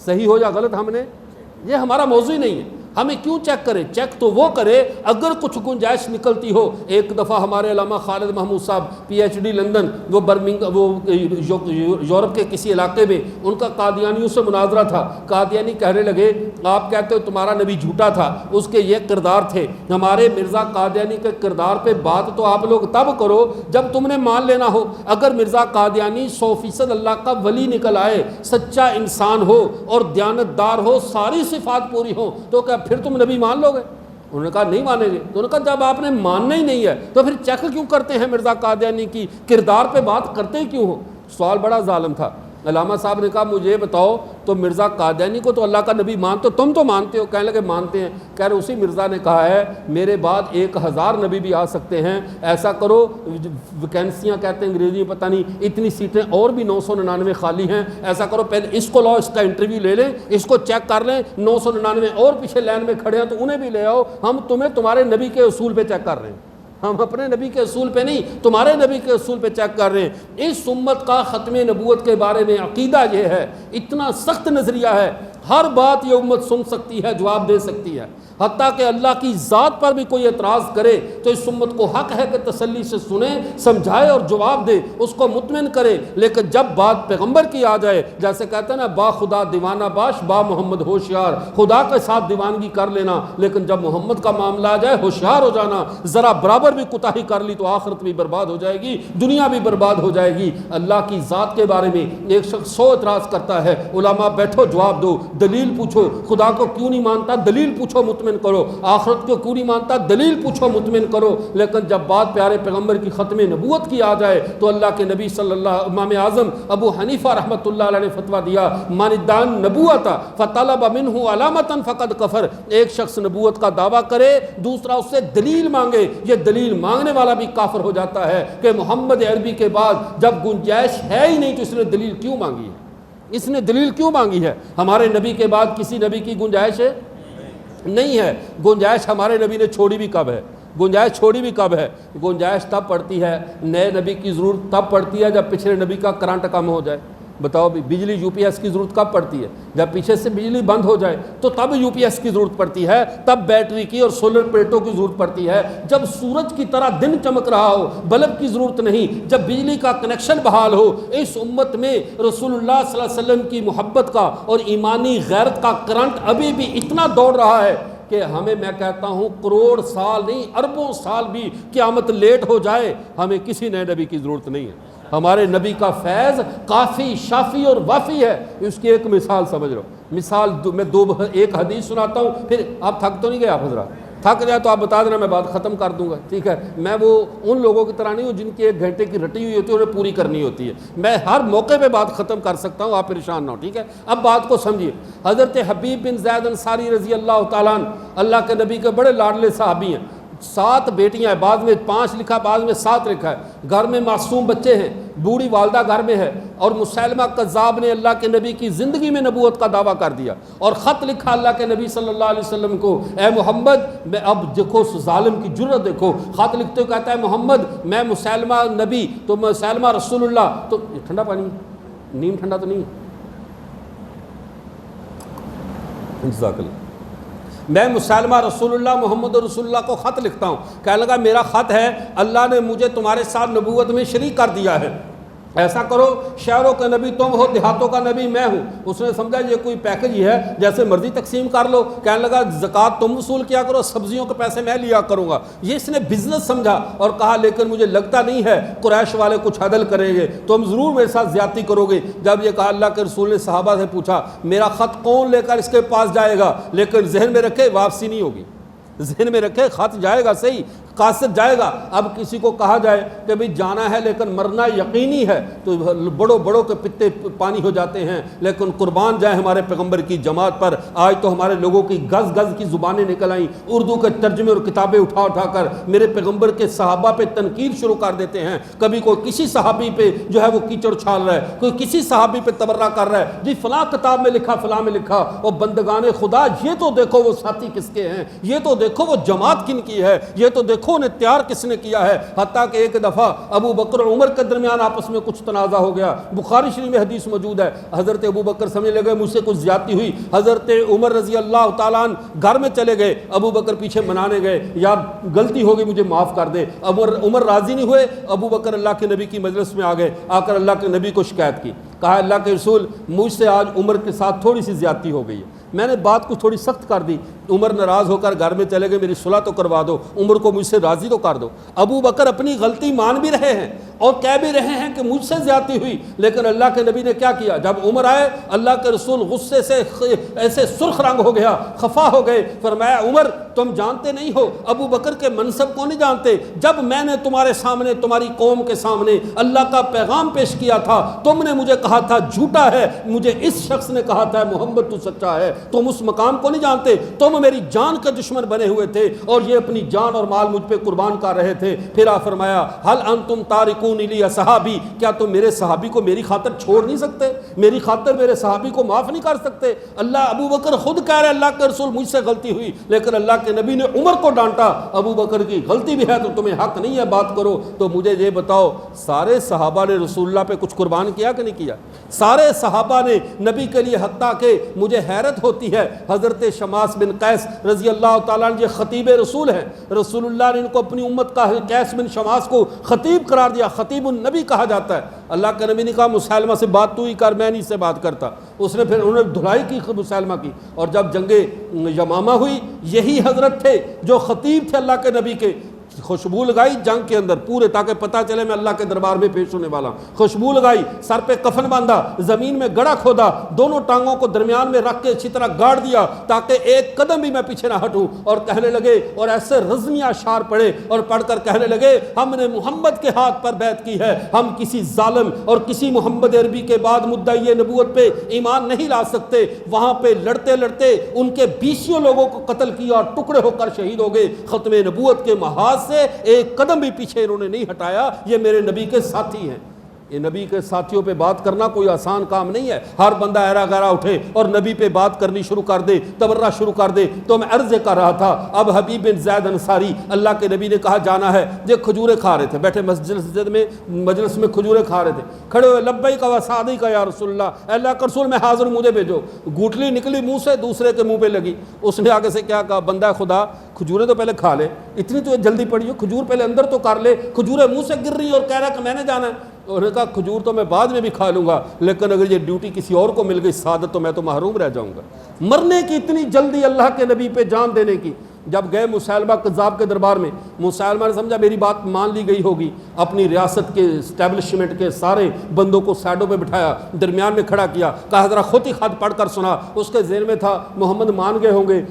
صحیح ہو یا غلط ہم نے، یہ ہمارا موضوع ہی نہیں ہے، ہمیں کیوں چیک کریں، چیک تو وہ کرے اگر کچھ گنجائش نکلتی ہو۔ ایک دفعہ ہمارے علامہ خالد محمود صاحب PhD لندن، وہ یورپ کے کسی علاقے میں، ان کا قادیانیوں سے مناظرہ تھا، قادیانی کہنے لگے آپ کہتے ہو تمہارا نبی جھوٹا تھا، اس کے یہ کردار تھے، ہمارے مرزا قادیانی کے کردار پہ بات تو آپ لوگ تب کرو جب تم نے مان لینا ہو، اگر مرزا قادیانی 100% اللہ کا ولی نکل آئے، سچا انسان ہو اور دیانتدار ہو، ساری صفات پوری ہوں، تو کیا پھر تم نبی مان لو گے؟ انہوں نے کہا نہیں مانیں گے۔ تو انہوں نے کہا جب آپ نے ماننا ہی نہیں ہے تو پھر چیک کیوں کرتے ہیں مرزا قادیانی کی کردار پہ بات کرتے ہی کیوں ہو؟ سوال بڑا ظالم تھا۔ علامہ صاحب نے کہا مجھے بتاؤ تو مرزا قادیانی کو تو اللہ کا نبی مانتے ہو، تم تو مانتے ہو؟ کہنے لگے مانتے ہیں۔ کہہ رہے اسی مرزا نے کہا ہے میرے بعد 1000 نبی بھی آ سکتے ہیں، ایسا کرو ویکینسیاں کہتے ہیں انگریزی میں پتہ نہیں، اتنی سیٹیں اور بھی 999 خالی ہیں، ایسا کرو پہلے اس کو لاؤ، اس کا انٹرویو لے لیں، اس کو چیک کر لیں، 999 اور پیچھے لائن میں کھڑے ہیں تو انہیں بھی لے آؤ، ہم تمہیں تمہارے نبی کے اصول پہ چیک کر رہے ہیں، ہم اپنے نبی کے اصول پہ نہیں تمہارے نبی کے اصول پہ چیک کر رہے ہیں۔ اس امت کا ختم نبوت کے بارے میں عقیدہ یہ ہے، اتنا سخت نظریہ ہے، ہر بات یہ امت سن سکتی ہے، جواب دے سکتی ہے، حتیٰ کہ اللہ کی ذات پر بھی کوئی اعتراض کرے تو اس امت کو حق ہے کہ تسلی سے سنے، سمجھائے اور جواب دے، اس کو مطمئن کرے۔ لیکن جب بات پیغمبر کی آ جائے، جیسے کہتے ہیں نا با خدا دیوانہ باش با محمد ہوشیار، خدا کے ساتھ دیوانگی کر لینا لیکن جب محمد کا معاملہ آ جائے ہوشیار ہو جانا، ذرا برابر بھی کوتاہی کر لی تو آخرت بھی برباد ہو جائے گی، دنیا بھی برباد ہو جائے گی۔ اللہ کی ذات کے بارے میں ایک شخص 100 اعتراض کرتا ہے، علماء بیٹھو جواب دو، دلیل پوچھو، خدا کو کیوں نہیں مانتا دلیل پوچھو مطمئن کرو، آخرت کو کیوں نہیں مانتا دلیل پوچھو مطمئن کرو۔ لیکن جب بات پیارے پیغمبر کی ختم نبوت کی آ جائے تو اللہ کے نبی صلی اللہ امام اعظم ابو حنیفہ رحمۃ اللہ علیہ نے فتویٰ دیا من ادعى النبوۃ فطلب منہ علامۃ فقد کفر، ایک شخص نبوت کا دعویٰ کرے دوسرا اس سے دلیل مانگے، یہ دلیل مانگنے والا بھی کافر ہو جاتا ہے کہ محمد عربی کے بعد جب گنجائش ہے ہی نہیں تو اس نے دلیل کیوں مانگی ہے، اس نے دلیل کیوں مانگی ہے؟ ہمارے نبی کے بعد کسی نبی کی گنجائش ہے نہیں ہے، گنجائش ہمارے نبی نے چھوڑی بھی کب ہے، گنجائش چھوڑی بھی کب ہے؟ گنجائش تب پڑتی ہے، نئے نبی کی ضرورت تب پڑتی ہے جب پچھلے نبی کا کرنٹ کم ہو جائے، بتاؤ بھی بجلی یو پی ایس کی ضرورت کب پڑتی ہے؟ جب پیچھے سے بجلی بند ہو جائے تو تب یو پی ایس کی ضرورت پڑتی ہے، تب بیٹری کی اور سولر پلیٹوں کی ضرورت پڑتی ہے۔ جب سورج کی طرح دن چمک رہا ہو بلب کی ضرورت نہیں، جب بجلی کا کنیکشن بحال ہو۔ اس امت میں رسول اللہ صلی اللہ علیہ وسلم کی محبت کا اور ایمانی غیرت کا کرنٹ ابھی بھی اتنا دوڑ رہا ہے کہ ہمیں، میں کہتا ہوں، کروڑ سال نہیں اربوں سال بھی قیامت لیٹ ہو جائے، ہمیں کسی نئے نبی کی ضرورت نہیں ہے۔ ہمارے نبی کا فیض کافی شافی اور وافی ہے۔ اس کی ایک مثال سمجھ لو، مثال میں ایک حدیث سناتا ہوں، پھر آپ تھک تو نہیں گئے؟ آپ حضرات تھک جائے تو آپ بتا دینا، میں بات ختم کر دوں گا، ٹھیک ہے؟ میں وہ ان لوگوں کی طرح نہیں ہوں جن کی 1 گھنٹے کی رٹی ہوئی ہوتی ہے، انہیں پوری کرنی ہوتی ہے۔ میں ہر موقع پہ بات ختم کر سکتا ہوں، آپ پریشان نہ ہو، ٹھیک ہے؟ اب بات کو سمجھیے۔ حضرت حبیب بن زید انصاری رضی اللہ تعالیٰ عنہ اللہ کے نبی کے بڑے لاڈلے صحابی ہیں۔ 7 بیٹیاں ہیں، بعض میں 5 لکھا، بعض میں 7 لکھا ہے۔ گھر میں معصوم بچے ہیں، بوڑھی والدہ گھر میں ہے، اور مسیلمہ کذاب نے اللہ کے نبی کی زندگی میں نبوت کا دعویٰ کر دیا اور خط لکھا اللہ کے نبی صلی اللہ علیہ وسلم کو، اے محمد، میں اب دیکھو ظالم کی جرت دیکھو، خط لکھتے ہوئے کہتا ہے محمد میں مسیلمہ نبی تو مسیلمہ رسول اللہ، تو ٹھنڈا پانی نیم ٹھنڈا تو نہیں؟ جزاک اللہ۔ میں مسیلمہ رسول اللہ محمد رسول اللہ کو خط لکھتا ہوں، کہنے لگا میرا خط ہے، اللہ نے مجھے تمہارے ساتھ نبوت میں شریک کر دیا ہے، ایسا کرو شہروں کا نبی تم ہو، دیہاتوں کا نبی میں ہوں۔ اس نے سمجھا یہ کوئی پیکج ہی ہے، جیسے مرضی تقسیم کر لو۔ کہنے لگا زکوٰۃ تم وصول کیا کرو، سبزیوں کے پیسے میں لیا کروں گا۔ یہ اس نے بزنس سمجھا اور کہا لیکن مجھے لگتا نہیں ہے قریش والے کچھ عدل کریں گے، تم ضرور میرے ساتھ زیادتی کرو گے۔ جب یہ کہا اللہ کے رسول نے صحابہ سے پوچھا میرا خط کون لے کر اس کے پاس جائے گا، لیکن ذہن میں رکھے واپسی نہیں ہوگی، ذہن میں رکھے خط جائے گا صحیح، قاصد جائے گا۔ اب کسی کو کہا جائے کہ بھئی جانا ہے لیکن مرنا یقینی ہے، تو بڑوں کے پتے پانی ہو جاتے ہیں، لیکن قربان جائے ہمارے پیغمبر کی جماعت پر۔ آج تو ہمارے لوگوں کی گز گز کی زبانیں نکل آئیں، اردو کے ترجمے اور کتابیں اٹھا اٹھا کر میرے پیغمبر کے صحابہ پہ تنقید شروع کر دیتے ہیں۔ کبھی کوئی کسی صحابی پہ جو ہے وہ کیچڑ چھال رہا ہے، کوئی کسی صحابی پہ تبرہ کر رہا ہے، جی فلاں کتاب میں لکھا، فلاں میں لکھا۔ اور بندگان خدا، یہ تو دیکھو وہ ساتھی کس کے ہیں، یہ تو دیکھو وہ جماعت کن کی ہے، یہ تو دیکھو انہیں تیار کس نے کیا ہے۔ حتیٰ کہ ایک دفعہ ابو بکر اور عمر کے درمیان آپس میں کچھ تنازع ہو گیا، بخاری شریف میں حدیث موجود ہے۔ حضرت ابو بکر سمجھنے لگے مجھ سے کچھ زیادتی ہوئی، حضرت عمر رضی اللہ تعالیٰ عنہ گھر میں چلے گئے، ابو بکر پیچھے منانے گئے، یار غلطی ہو گئی مجھے معاف کر دے۔ عمر راضی نہیں ہوئے، ابو بکر اللہ کے نبی کی مجلس میں آ گئے، آ کر اللہ کے نبی کو شکایت کی، کہا اللہ کے رسول مجھ سے آج عمر کے ساتھ تھوڑی سی زیادتی ہو گئی ہے، میں نے بات کو تھوڑی سخت کر دی۔ عمر ناراض ہو کر گھر میں چلے گئے، میری صلح تو کروا دو، عمر کو مجھ سے راضی تو کر دو۔ ابو بکر اپنی غلطی مان بھی رہے ہیں اور کہہ بھی رہے ہیں کہ مجھ سے زیادتی ہوئی، لیکن اللہ کے نبی نے کیا کیا؟ جب عمر آئے اللہ کے رسول غصے سے ایسے سرخ رنگ ہو گیا، خفا ہو گئے، فرمایا عمر تم جانتے نہیں ہو ابو بکر کے منصب کو نہیں جانتے، جب میں نے تمہارے سامنے تمہاری قوم کے سامنے اللہ کا پیغام پیش کیا تھا، تم نے مجھے کہا تھا جھوٹا ہے، مجھے اس شخص نے کہا تھا محمد تو سچا ہے، تم اس مقام کو نہیں جانتے، تم میری جان کے دشمن بنے ہوئے تھے اور یہ اپنی جان اور مال مجھ پہ قربان کر رہے تھے۔ پھر آپ فرمایا حل انتم تارکون لی صحابی، کیا تم میرے صحابی کو میری خاطر چھوڑ نہیں سکتے، میری خاطر میرے صحابی کو معاف نہیں کر سکتے؟ اللہ ابو بکر خود کہہ رہے اللہ کے رسول مجھ سے غلطی ہوئی، لیکن اللہ کے نبی نے عمر کو ڈانٹا، ابو بکر کی غلطی بھی ہے تو تمہیں حق نہیں ہے بات کرو۔ تو مجھے یہ بتاؤ سارے صحابہ نے رسول اللہ پہ کچھ قربان کیا کہ نہیں کیا؟ سارے صحابہ نے نبی کے لیے، حتیٰ کہ مجھے حیرت ہوتی ہے حضرت شماس بن قیس رضی اللہ تعالیٰ عنہ یہ خطیب رسول ہیں، رسول اللہ نے ان کو اپنی امت کا قیس بن شماس کو خطیب قرار دیا، خطیب النبی کہا جاتا ہے۔ اللہ کے نبی نے کہا مسیلمہ سے بات تو ہی کر، میں نہیں سے بات کرتا۔ اس نے پھر انہوں نے دھلائی کی مسیلمہ کی، اور جب جنگ یمامہ ہوئی یہی حضرت تھے جو خطیب تھے اللہ کے نبی کے، خوشبو لگائی جنگ کے اندر پورے تاکہ پتہ چلے میں اللہ کے دربار میں پیش ہونے والا ہوں، خوشبو لگائی، سر پہ کفن باندھا، زمین میں گڑھا کھودا، دونوں ٹانگوں کو درمیان میں رکھ کے اچھی طرح گاڑ دیا تاکہ ایک قدم بھی میں پیچھے نہ ہٹوں، اور کہنے لگے اور ایسے رزمیہ اشعار پڑھے اور پڑھ کر کہنے لگے ہم نے محمد کے ہاتھ پر بیعت کی ہے، ہم کسی ظالم اور کسی محمد عربی کے بعد مدعی نبوت پہ ایمان نہیں لا سکتے۔ وہاں پہ لڑتے لڑتے ان کے 20 لوگوں کو قتل کیا اور ٹکڑے ہو کر شہید ہو گئے۔ ختم نبوت کے محاذ سے ایک قدم بھی پیچھے انہوں نے نہیں ہٹایا، یہ میرے نبی کے ساتھی ہیں۔ یہ نبی کے ساتھیوں پہ بات کرنا کوئی آسان کام نہیں ہے. ہر بندہ ایرا گیرا اٹھے اور نبی پہ بات کرنی شروع کر دے, تبرہ شروع کر دے. تو میں عرض کر رہا تھا, اب حبیب بن زید انصاری اللہ کے نبی نے کہا جانا ہے, یہ کھجوریں کھا رہے تھے, بیٹھے مجلس میں کھجوریں کھا رہے تھے, کھڑے ہوئے لبیک و سعدیک یا رسول اللہ, اللہ کا رسول میں حاضر ہوں مجھے بھیجو. گوٹلی نکلی منہ سے, دوسرے کے منہ پہ لگی. اس نے آگے سے کیا کہا, بندہ خدا کھجوریں تو پہلے کھا لے, اتنی تو جلدی پڑی ہو, کھجور پہلے اندر تو کر لے, کھجوریں منہ سے گر رہی اور کہہ رہا کہ میں نے جانا ہے. انہوں نے کہا کھجور تو میں بعد میں بھی کھا لوں گا, لیکن اگر یہ ڈیوٹی کسی اور کو مل گئی سعادت تو میں تو محروم رہ جاؤں گا. مرنے کی اتنی جلدی اللہ کے نبی پہ جان دینے کی. جب گئے مسیلمہ کذاب کے دربار میں, مسیلمہ نے سمجھا میری بات مان لی گئی ہوگی, اپنی ریاست کے اسٹیبلشمنٹ کے سارے بندوں کو سائڈوں پہ بٹھایا, درمیان میں کھڑا کیا, کہا ذرا خود ہی خط پڑھ کر سنا. اس کے ذہن میں تھا محمد مان گئے ہوں گے,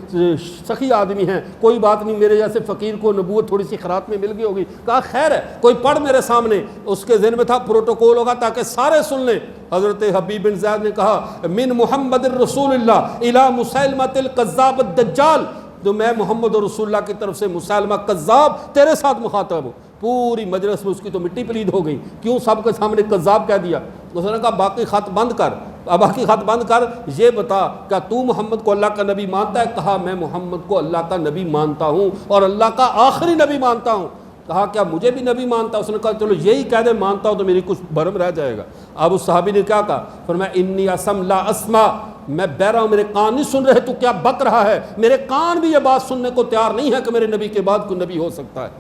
سخی آدمی ہیں, کوئی بات نہیں, میرے جیسے فقیر کو نبوت تھوڑی سی خرات میں مل گئی ہوگی. کہا خیر ہے کوئی پڑھ میرے سامنے. اس کے ذہن میں تھا پروٹوکول ہوگا تاکہ سارے سن لیں. حضرت حبیب بن زید نے کہا من محمد الرسول اللہ الی مسیلمۃ الکذاب الدجال, تو میں محمد رسول اللہ کی طرف سے مسیلمہ کذاب تیرے ساتھ مخاطب ہوں. پوری مجلس میں اس کی تو مٹی پلید ہو گئی, کیوں سب کے سامنے کذاب کہہ دیا. اس نے کہا باقی خط بند کر, باقی خط بند کر, یہ بتا کیا تو محمد کو اللہ کا نبی مانتا ہے. کہا میں محمد کو اللہ کا نبی مانتا ہوں اور اللہ کا آخری نبی مانتا ہوں. کہا کیا مجھے بھی نبی مانتا؟ اس نے کہا چلو یہی کہہ دے مانتا ہوں تو میری کچھ بھرم رہ جائے گا. اب اس صحابی نے کیا کہا, فرمایا انی اسم لا اسمع, میں بہرا ہوں, میرے کان نہیں سن رہے, تو کیا بک رہا ہے, میرے کان بھی یہ بات سننے کو تیار نہیں ہے کہ میرے نبی کے بعد کوئی نبی ہو سکتا ہے.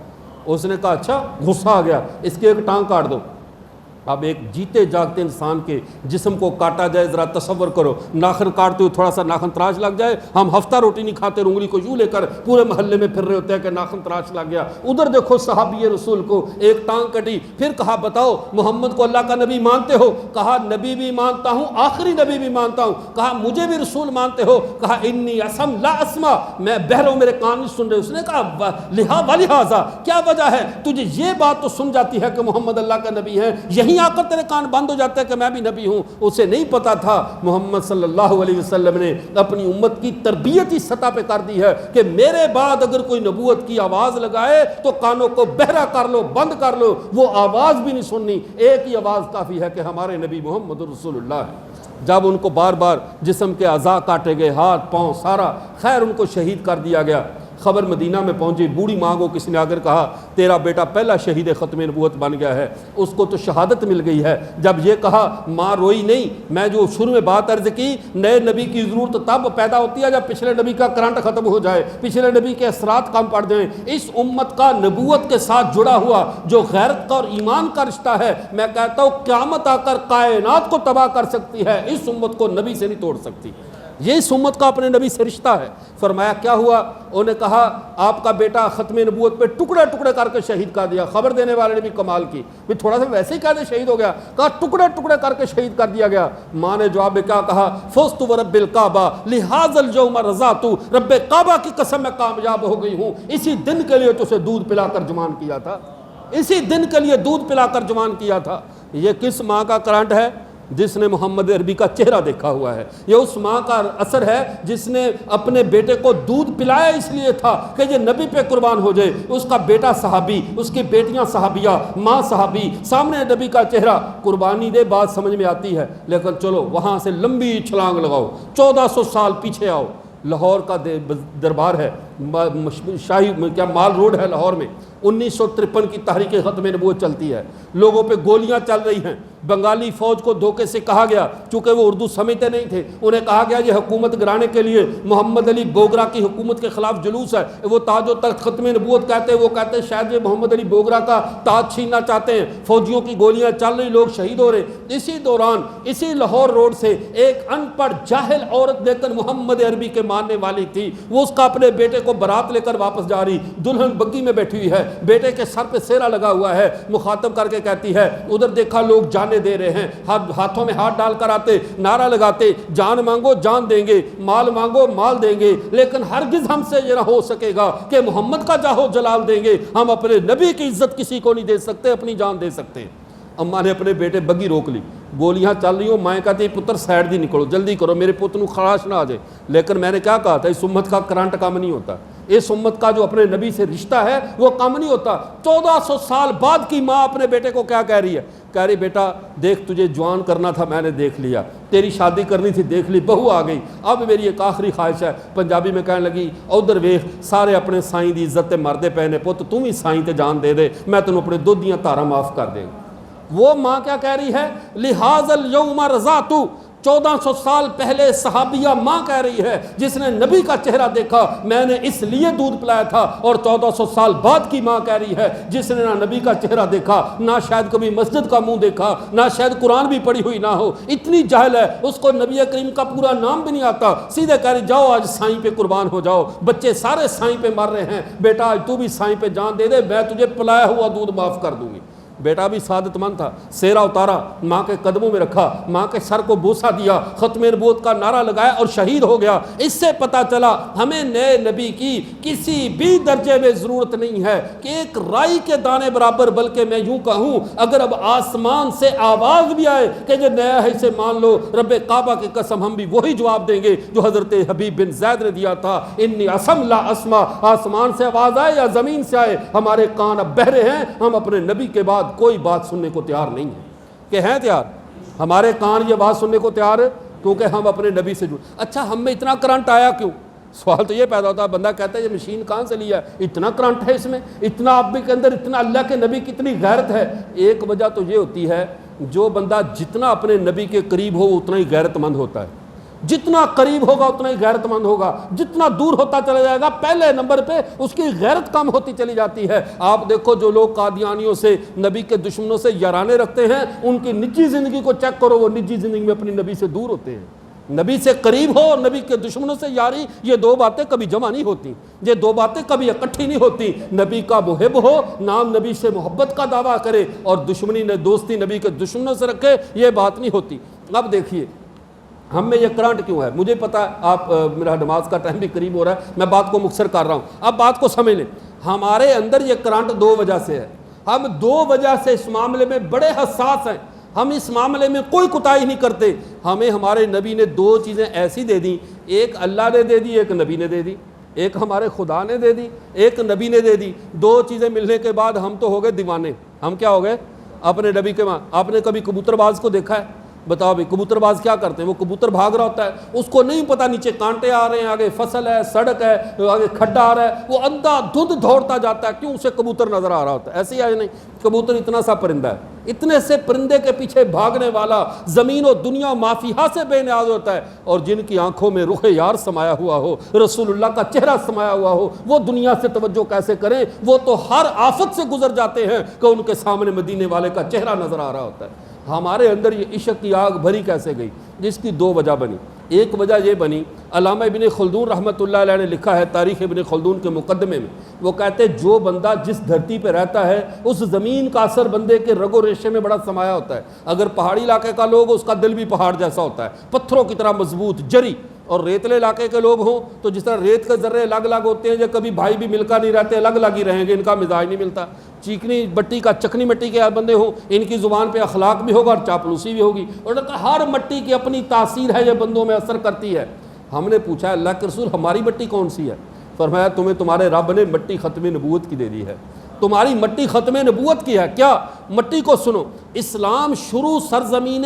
اس نے کہا اچھا, غصہ آ گیا, اس کی ایک ٹانگ کاٹ دو. اب ایک جیتے جاگتے انسان کے جسم کو کاٹا جائے, ذرا تصور کرو, ناخن کاٹتے ہوئے تھوڑا سا ناخن تراش لگ جائے, ہم ہفتہ روٹی نہیں کھاتے, انگلی کو یوں لے کر پورے محلے میں پھر رہے ہوتے ہیں کہ ناخن تراش لگ گیا. ادھر دیکھو صحابی رسول کو ایک ٹانگ کٹی. پھر کہا بتاؤ محمد کو اللہ کا نبی مانتے ہو؟ کہا نبی بھی مانتا ہوں, آخری نبی بھی مانتا ہوں. کہا مجھے بھی رسول مانتے ہو؟ کہا انی اسم لا اسمع, میں بہر ہوں, میرے کان نہیں سن رہے. اس نے کہا لہٰذا کیا وجہ ہے, تجھے یہ بات تو سن جاتی ہے کہ محمد اللہ کا نبی ہے, یہیں آ کر تیرے کان بند ہو جاتا ہے کہ میں بھی نبی ہوں. اسے نہیں پتا تھا محمد صلی اللہ علیہ وسلم نے اپنی امت کی تربیت اس سطح پہ کر دی ہے کہ میرے بعد اگر کوئی نبوت کی آواز لگائے تو کانوں کو بہرا کر لو, بند کر لو, وہ آواز بھی نہیں سننی, ایک ہی آواز کافی ہے کہ ہمارے نبی محمد رسول اللہ ہے. جب ان کو بار بار جسم کے اعضاء کاٹے گئے, ہاتھ پاؤں سارا, خیر ان کو شہید کر دیا گیا. خبر مدینہ میں پہنچی, بوڑھی ماں کو کسی نے آ کر کہا تیرا بیٹا پہلا شہید ختم نبوت بن گیا ہے, اس کو تو شہادت مل گئی ہے. جب یہ کہا ماں روئی نہیں. میں جو شروع میں بات عرض کی, نئے نبی کی ضرورت تب پیدا ہوتی ہے جب پچھلے نبی کا کرنٹ ختم ہو جائے, پچھلے نبی کے اثرات کم پڑ جائیں. اس امت کا نبوت کے ساتھ جڑا ہوا جو غیرت کا اور ایمان کا رشتہ ہے, میں کہتا ہوں قیامت آ کر کائنات کو تباہ کر سکتی ہے, اس امت کو نبی سے نہیں توڑ سکتی. یہ اس امت کا اپنے نبی سے رشتہ ہے. فرمایا کیا ہوا؟ انہوں نے کہا آپ کا بیٹا ختم نبوت پہ ٹکڑے ٹکڑے کر کے شہید کر دیا. خبر دینے والے نے بھی کمال کی, بھی تھوڑا سا ویسے ہی کہہ دے شہید ہو گیا. کہا ٹکڑے ٹکڑے کر کے شہید کر دیا گیا. ماں نے جواب میں کیا کہا, فزت ورب الکعبہ لہذا اليوم رضعت, رب کعبہ کی قسم میں کامیاب ہو گئی ہوں, اسی دن کے لیے تو اسے دودھ پلا کر جوان کیا تھا, اسی دن کے لیے دودھ پلا کر جوان کیا تھا. یہ کس ماں کا کرنٹ ہے؟ جس نے محمد عربی کا چہرہ دیکھا ہوا ہے. یہ اس ماں کا اثر ہے جس نے اپنے بیٹے کو دودھ پلایا اس لیے تھا کہ یہ نبی پہ قربان ہو جائے. اس کا بیٹا صحابی, اس کی بیٹیاں صحابیہ, ماں صحابی, سامنے نبی کا چہرہ. قربانی دے بات سمجھ میں آتی ہے, لیکن چلو وہاں سے لمبی چھلانگ لگاؤ, 1400 سال پیچھے آؤ. لاہور کا دربار ہے, شاہی کیا مال روڈ ہے لاہور میں. 1953 کی تحریک ختم نبوت چلتی ہے, لوگوں پہ گولیاں چل رہی ہیں. بنگالی فوج کو دھوکے سے کہا گیا, چونکہ وہ اردو سمجھتے نہیں تھے, انہیں کہا گیا یہ حکومت گرانے کے لیے محمد علی بوگرا کی حکومت کے خلاف جلوس ہے, وہ تاج و تخت ختم نبوت کہتے ہیں, وہ کہتے ہیں شاید یہ محمد علی بوگرا کا تاج چھیننا چاہتے ہیں. فوجیوں کی گولیاں چل رہی, لوگ شہید ہو رہے. اسی دوران اسی لاہور روڈ سے ایک ان پڑھ جاہل عورت لیکن محمد عربی کے ماننے والی تھی, وہ اس کا اپنے بیٹے کو بارات لے کر واپس جا رہی, دلہن بگی میں بیٹھی ہوئی ہے, بیٹے کے سر پہ سیرا لگا ہوا ہے, مخاطب کر کے کہتی ہے ادھر دیکھا لوگ جانے دے رہے ہیں, ہاتھوں میں ہاتھ ڈال کر آتے, نعرہ لگاتے, جان مانگو جان دیں گے, مال مانگو مال دیں گے, لیکن ہرگز ہم سے یہ نہ ہو سکے گا کہ محمد کا جاہو جلال دیں گے. ہم اپنے نبی کی عزت کسی کو نہیں دے سکتے, اپنی جان دے سکتے. اماں نے اپنے بیٹے بگی روک لی, گولیاں چل رہی ہوں, مائیں کہتی پتر سائڈ دی نکلو, جلدی کرو, میرے پوت نو خراش نہ آ جائے. لیکن میں نے کیا کہا تھا, اس امت کا کرنٹ کم نہیں ہوتا, اس امت کا جو اپنے نبی سے رشتہ ہے وہ کم نہیں ہوتا۔ 1400 سال بعد کی ماں اپنے بیٹے کو کیا کہہ رہی ہے؟ کہہ رہی بیٹا دیکھ تجھے جوان کرنا تھا میں نے دیکھ لیا، تیری شادی کرنی تھی دیکھ لی، بہو آ گئی، اب میری ایک آخری خواہش ہے۔ پنجابی میں کہنے لگی ادھر ویخ سارے اپنے سائیں دی عزت مردے پہنے پت تم ہی سائیں تے جان دے دے، میں تینوں اپنے دودھیاں تارا معاف کر دیں۔ وہ ماں کیا کہہ رہی ہے؟ لہٰذا الیوم رضعت، 1400 سال پہلے صحابیہ ماں کہہ رہی ہے جس نے نبی کا چہرہ دیکھا میں نے اس لیے دودھ پلایا تھا، اور 1400 سال بعد کی ماں کہہ رہی ہے جس نے نہ نبی کا چہرہ دیکھا، نہ شاید کبھی مسجد کا منہ دیکھا، نہ شاید قرآن بھی پڑھی ہوئی نہ ہو، اتنی جاہل ہے اس کو نبی کریم کا پورا نام بھی نہیں آتا، سیدھے کہہ رہی جاؤ آج سائیں پہ قربان ہو جاؤ، بچے سارے سائیں پہ مر رہے ہیں، بیٹا آج تو بھی سائیں پہ جان دے دے، میں تجھے پلایا ہوا دودھ معاف کر دوں گی۔ بیٹا بھی سعادت مند تھا، سیرا اتارا، ماں کے قدموں میں رکھا، ماں کے سر کو بوسہ دیا، ختم نبوت کا نعرہ لگایا اور شہید ہو گیا۔ اس سے پتہ چلا ہمیں نئے نبی کی کسی بھی درجے میں ضرورت نہیں ہے کہ ایک رائی کے دانے برابر، بلکہ میں یوں کہوں اگر اب آسمان سے آواز بھی آئے کہ جو نیا ہے اسے مان لو، رب کعبہ کی قسم ہم بھی وہی جواب دیں گے جو حضرت حبیب بن زید نے دیا تھا، انی اسم لا اسما، آسمان سے آواز آئے یا زمین سے آئے ہمارے کان اب بہرے ہیں، ہم اپنے نبی کے بعد کوئی بات سننے کو تیار نہیں ہے۔ کہ ہیں تیار؟ ہمارے کان یہ بات سننے کو تیار ہے کیونکہ ہم اپنے نبی سے جڑ۔ اچھا ہم میں اتنا کرنٹ آیا کیوں؟ سوال تو یہ پیدا ہوتا ہے، بندہ کہتا ہے یہ مشین کہاں سے لیا ہے، اتنا کرنٹ ہے اس میں، اتنا آپ کے اندر، اتنا اللہ کے نبی کی اتنی غیرت ہے۔ ایک وجہ تو یہ ہوتی ہے جو بندہ جتنا اپنے نبی کے قریب ہو اتنا ہی غیرت مند ہوتا ہے، جتنا قریب ہوگا اتنا ہی غیرت مند ہوگا، جتنا دور ہوتا چلا جائے گا پہلے نمبر پہ اس کی غیرت کم ہوتی چلی جاتی ہے۔ آپ دیکھو جو لوگ قادیانیوں سے، نبی کے دشمنوں سے یارانے رکھتے ہیں، ان کی نجی زندگی کو چیک کرو، وہ نجی زندگی میں اپنی نبی سے دور ہوتے ہیں۔ نبی سے قریب ہو اور نبی کے دشمنوں سے یاری، یہ دو باتیں کبھی جمع نہیں ہوتی، یہ دو باتیں کبھی اکٹھی نہیں ہوتی۔ نبی کا محب ہو، نام نبی سے محبت کا دعویٰ کرے، اور دشمنی نے دوستی نبی کے دشمنوں سے رکھے، یہ بات نہیں ہوتی۔ اب دیکھیے ہم میں یہ کرنٹ کیوں ہے؟ مجھے پتا ہے آپ میرا نماز کا ٹائم بھی قریب ہو رہا ہے، میں بات کو مختصر کر رہا ہوں، اب بات کو سمجھ لیں۔ ہمارے اندر یہ کرنٹ دو وجہ سے ہے، ہم دو وجہ سے اس معاملے میں بڑے حساس ہیں، ہم اس معاملے میں کوئی کوتاہی نہیں کرتے۔ ہمیں ہمارے نبی نے دو چیزیں ایسی دے دیں، ایک اللہ نے دے دی، ایک نبی نے دے دی، ایک ہمارے خدا نے دے دی، ایک نبی نے دے دی۔ دو چیزیں ملنے کے بعد ہم تو ہو گئے دیوانے، ہم کیا ہو گئے؟ اپنے نبی کے ماں۔ آپ نے کبھی کبوتر باز کو دیکھا ہے؟ بتاؤ بھائی کبوتر باز کیا کرتے ہیں؟ وہ کبوتر بھاگ رہا ہوتا ہے، اس کو نہیں پتا نیچے کانٹے آ رہے ہیں، آگے فصل ہے، سڑک ہے، آگے کھڈا آ رہا ہے، وہ اندھا دھند دوڑتا جاتا ہے، کیوں؟ اسے کبوتر نظر آ رہا ہوتا ہے۔ ایسے ہی آئے نہیں، کبوتر اتنا سا پرندہ ہے، اتنے سے پرندے کے پیچھے بھاگنے والا زمین و دنیا مافیہا سے بے نیاز ہوتا ہے، اور جن کی آنکھوں میں رخ یار سمایا ہوا ہو، رسول اللہ کا چہرہ سمایا ہوا ہو، وہ دنیا سے توجہ کیسے کریں؟ وہ تو ہر آفت سے گزر جاتے ہیں کہ ان کے سامنے مدینے والے کا چہرہ نظر آ رہا ہوتا ہے۔ ہمارے اندر یہ عشق کی آگ بھری کیسے گئی؟ جس کی دو وجہ بنی۔ ایک وجہ یہ بنی، علامہ ابن خلدون رحمۃ اللہ علیہ نے لکھا ہے تاریخ ابن خلدون کے مقدمے میں، وہ کہتے ہیں جو بندہ جس دھرتی پہ رہتا ہے اس زمین کا اثر بندے کے رگ و ریشے میں بڑا سمایا ہوتا ہے۔ اگر پہاڑی علاقے کا لوگ، اس کا دل بھی پہاڑ جیسا ہوتا ہے، پتھروں کی طرح مضبوط جری، اور ریتلے علاقے کے لوگ ہوں تو جس طرح ریت کے ذرے الگ الگ ہوتے ہیں، جو کبھی بھائی بھی مل کر نہیں رہتے، الگ الگ ہی رہیں گے، ان کا مزاج نہیں ملتا۔ چیکنی مٹی کا، چکنی مٹی کے بندے ہوں، ان کی زبان پہ اخلاق بھی ہوگا اور چاپلوسی بھی ہوگی، اور ہر مٹی کی اپنی تاثیر ہے، یہ بندوں میں اثر کرتی ہے۔ ہم نے پوچھا اللہ کے رسول ہماری مٹی کون سی ہے؟ فرمایا تمہیں تمہارے رب نے مٹی ختم نبوت کی دے دی ہے، تمہاری مٹی ختم نبوت کی ہے۔ کیا؟ مٹی کو سنو، اسلام شروع سرزمین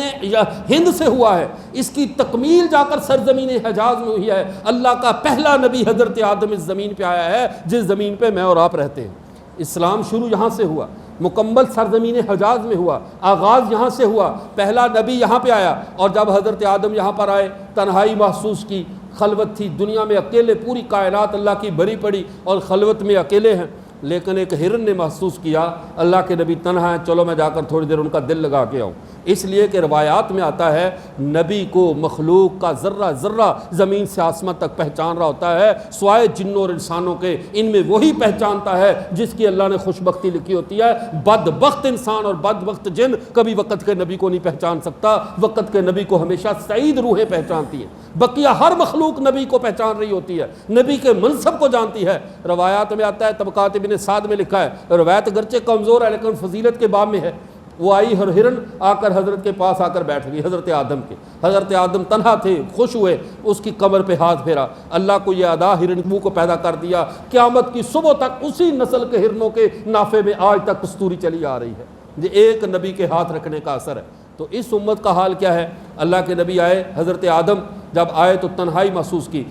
ہند سے ہوا ہے، اس کی تکمیل جا کر سرزمین حجاز میں ہوئی ہے۔ اللہ کا پہلا نبی حضرت آدم اس زمین پہ آیا ہے جس زمین پہ میں اور آپ رہتے ہیں۔ اسلام شروع یہاں سے ہوا، مکمل سرزمین حجاز میں ہوا، آغاز یہاں سے ہوا، پہلا نبی یہاں پہ آیا، اور جب حضرت آدم یہاں پر آئے تنہائی محسوس کی، خلوت تھی، دنیا میں اکیلے، پوری کائنات اللہ کی بھری پڑی اور خلوت میں اکیلے ہیں، لیکن ایک ہرن نے محسوس کیا اللہ کے نبی تنہا ہیں، چلو میں جا کر تھوڑی دیر ان کا دل لگا کے آؤں۔ اس لیے کہ روایات میں آتا ہے نبی کو مخلوق کا ذرہ ذرہ زمین سے آسمان تک پہچان رہا ہوتا ہے، سوائے جنوں اور انسانوں کے، ان میں وہی پہچانتا ہے جس کی اللہ نے خوش بختی لکھی ہوتی ہے۔ بدبخت انسان اور بدبخت جن کبھی وقت کے نبی کو نہیں پہچان سکتا، وقت کے نبی کو ہمیشہ سعید روحیں پہچانتی ہیں، بقیہ ہر مخلوق نبی کو پہچان رہی ہوتی ہے، نبی کے منصب کو جانتی ہے۔ روایات میں آتا ہے، طبقات ابن سعد میں لکھا ہے، روایت گرچہ کمزور ہے لیکن فضیلت کے باب میں ہے، وہ آئی اور ہرن آ کر حضرت کے پاس آ کر بیٹھ گئی حضرت آدم کے. حضرت آدم تنہا تھے, خوش ہوئے, اس کی کمر پہ ہاتھ پھیرا. اللہ کو یہ ادا ہرن منہ کو پیدا کر دیا. قیامت کی صبح تک اسی نسل کے ہرنوں کے نافے میں آج تک کستوری چلی آ رہی ہے. یہ ایک نبی کے ہاتھ رکھنے کا اثر ہے. تو اس امت کا حال کیا ہے؟ اللہ کے نبی آئے, حضرت آدم جب آئے تو تنہائی محسوس کی.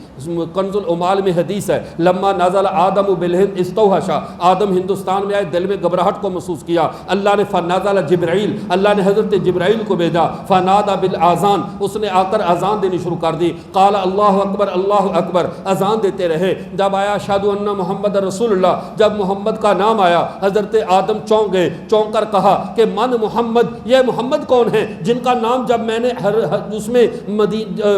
کنز العمال میں حدیث ہے, لما نزل آدم بالہند استوحشا, آدم ہندوستان میں آئے, دل میں گھبراہٹ کو محسوس کیا. اللہ نے فنزل جبرائیل, اللہ نے حضرت جبرائیل کو بھیجا. فنادا بالاذان, اس نے آ کر اذان دینی شروع کر دی. قال اللہ اکبر اللہ اکبر, اذان دیتے رہے. جب آیا اشہد ان محمد رسول اللہ, جب محمد کا نام آیا حضرت آدم چونک گئے. چونک کر کہا کہ من محمد, یہ محمد کون ہے جن کا نام جب میں نے اس میں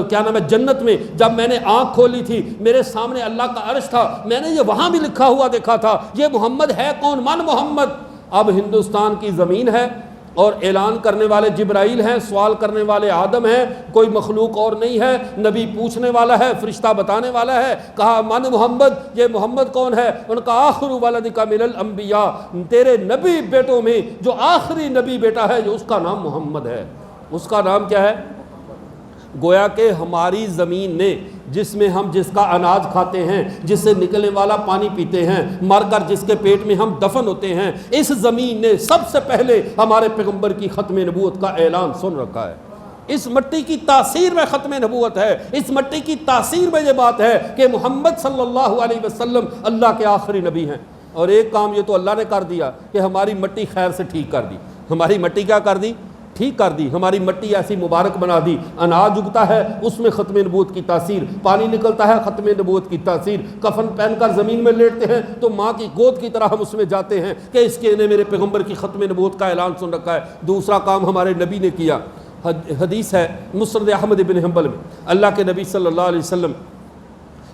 کیا نام ہے جنت میں جب میں نے آنکھ کھولی تھی میرے سامنے اللہ کا عرش تھا, میں نے یہ وہاں بھی لکھا ہوا دیکھا تھا, یہ محمد ہے کون؟ من محمد. اب ہندوستان کی زمین ہے اور اعلان کرنے والے جبرائیل ہیں, سوال کرنے والے آدم ہیں, کوئی مخلوق اور نہیں ہے. نبی پوچھنے والا ہے, فرشتہ بتانے والا ہے. کہا من محمد, یہ محمد کون ہے؟ ان کا آخر ولدک من الانبیاء, تیرے نبی بیٹوں میں جو آخری نبی بیٹا ہے اس کا نام محمد ہے. اس کا نام کیا ہے؟ گویا کہ ہماری زمین نے, جس میں ہم جس کا اناج کھاتے ہیں, جس سے نکلنے والا پانی پیتے ہیں, مر کر جس کے پیٹ میں ہم دفن ہوتے ہیں, اس زمین نے سب سے پہلے ہمارے پیغمبر کی ختم نبوت کا اعلان سن رکھا ہے. اس مٹی کی تاثیر میں ختم نبوت ہے. اس مٹی کی تاثیر میں یہ بات ہے کہ محمد صلی اللہ علیہ وسلم اللہ کے آخری نبی ہیں. اور ایک کام یہ تو اللہ نے کر دیا کہ ہماری مٹی خیر سے ٹھیک کر دی. ہماری مٹی کیا کر دی؟ ٹھیک کر دی. ہماری مٹی ایسی مبارک بنا دی, اناج اگتا ہے اس میں ختم نبوت کی تاثیر, پانی نکلتا ہے ختم نبوت کی تاثیر, کفن پہن کر زمین میں لیٹتے ہیں تو ماں کی گود کی طرح ہم اس میں جاتے ہیں کہ اس کے نے میرے پیغمبر کی ختم نبوت کا اعلان سن رکھا ہے. دوسرا کام ہمارے نبی نے کیا, حدیث ہے مسند احمد بن حنبل میں, اللہ کے نبی صلی اللہ علیہ وسلم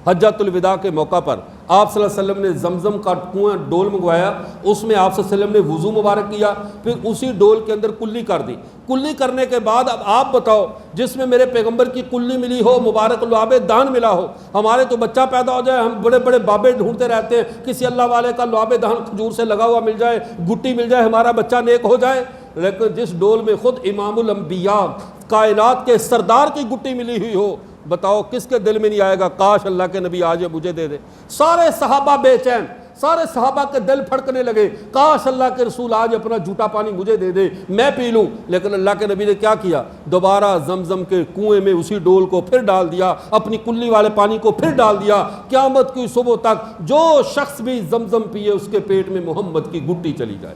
حجۃ الوداع کے موقع پر آپ صلی اللہ علیہ وسلم نے زمزم کا کنواں ڈول منگوایا, اس میں آپ صلی اللہ علیہ وسلم نے وضو مبارک کیا, پھر اسی ڈول کے اندر کلی کر دی. کلی کرنے کے بعد اب آپ بتاؤ, جس میں میرے پیغمبر کی کلی ملی ہو, مبارک لعاب دہن ملا ہو. ہمارے تو بچہ پیدا ہو جائے, ہم بڑے بڑے بابے ڈھونڈتے رہتے ہیں, کسی اللہ والے کا لعاب دہن کھجور سے لگا ہوا مل جائے, گٹی مل جائے, ہمارا بچہ نیک ہو جائے. لیکن جس ڈول میں خود امام الانبیاء کائنات کے سردار کی گٹی ملی ہوئی ہو, بتاؤ کس کے دل میں نہیں آئے گا کاش اللہ کے نبی آج مجھے دے دے. سارے صحابہ بے چین, سارے صحابہ کے دل پھڑکنے لگے, کاش اللہ کے رسول آج اپنا جھوٹا پانی مجھے دے دے, میں پی لوں. لیکن اللہ کے نبی نے کیا کیا؟ دوبارہ زمزم کے کنویں میں اسی ڈول کو پھر ڈال دیا, اپنی کلی والے پانی کو پھر ڈال دیا. قیامت کی صبح تک جو شخص بھی زمزم پیے اس کے پیٹ میں محمد کی گٹی چلی جائے.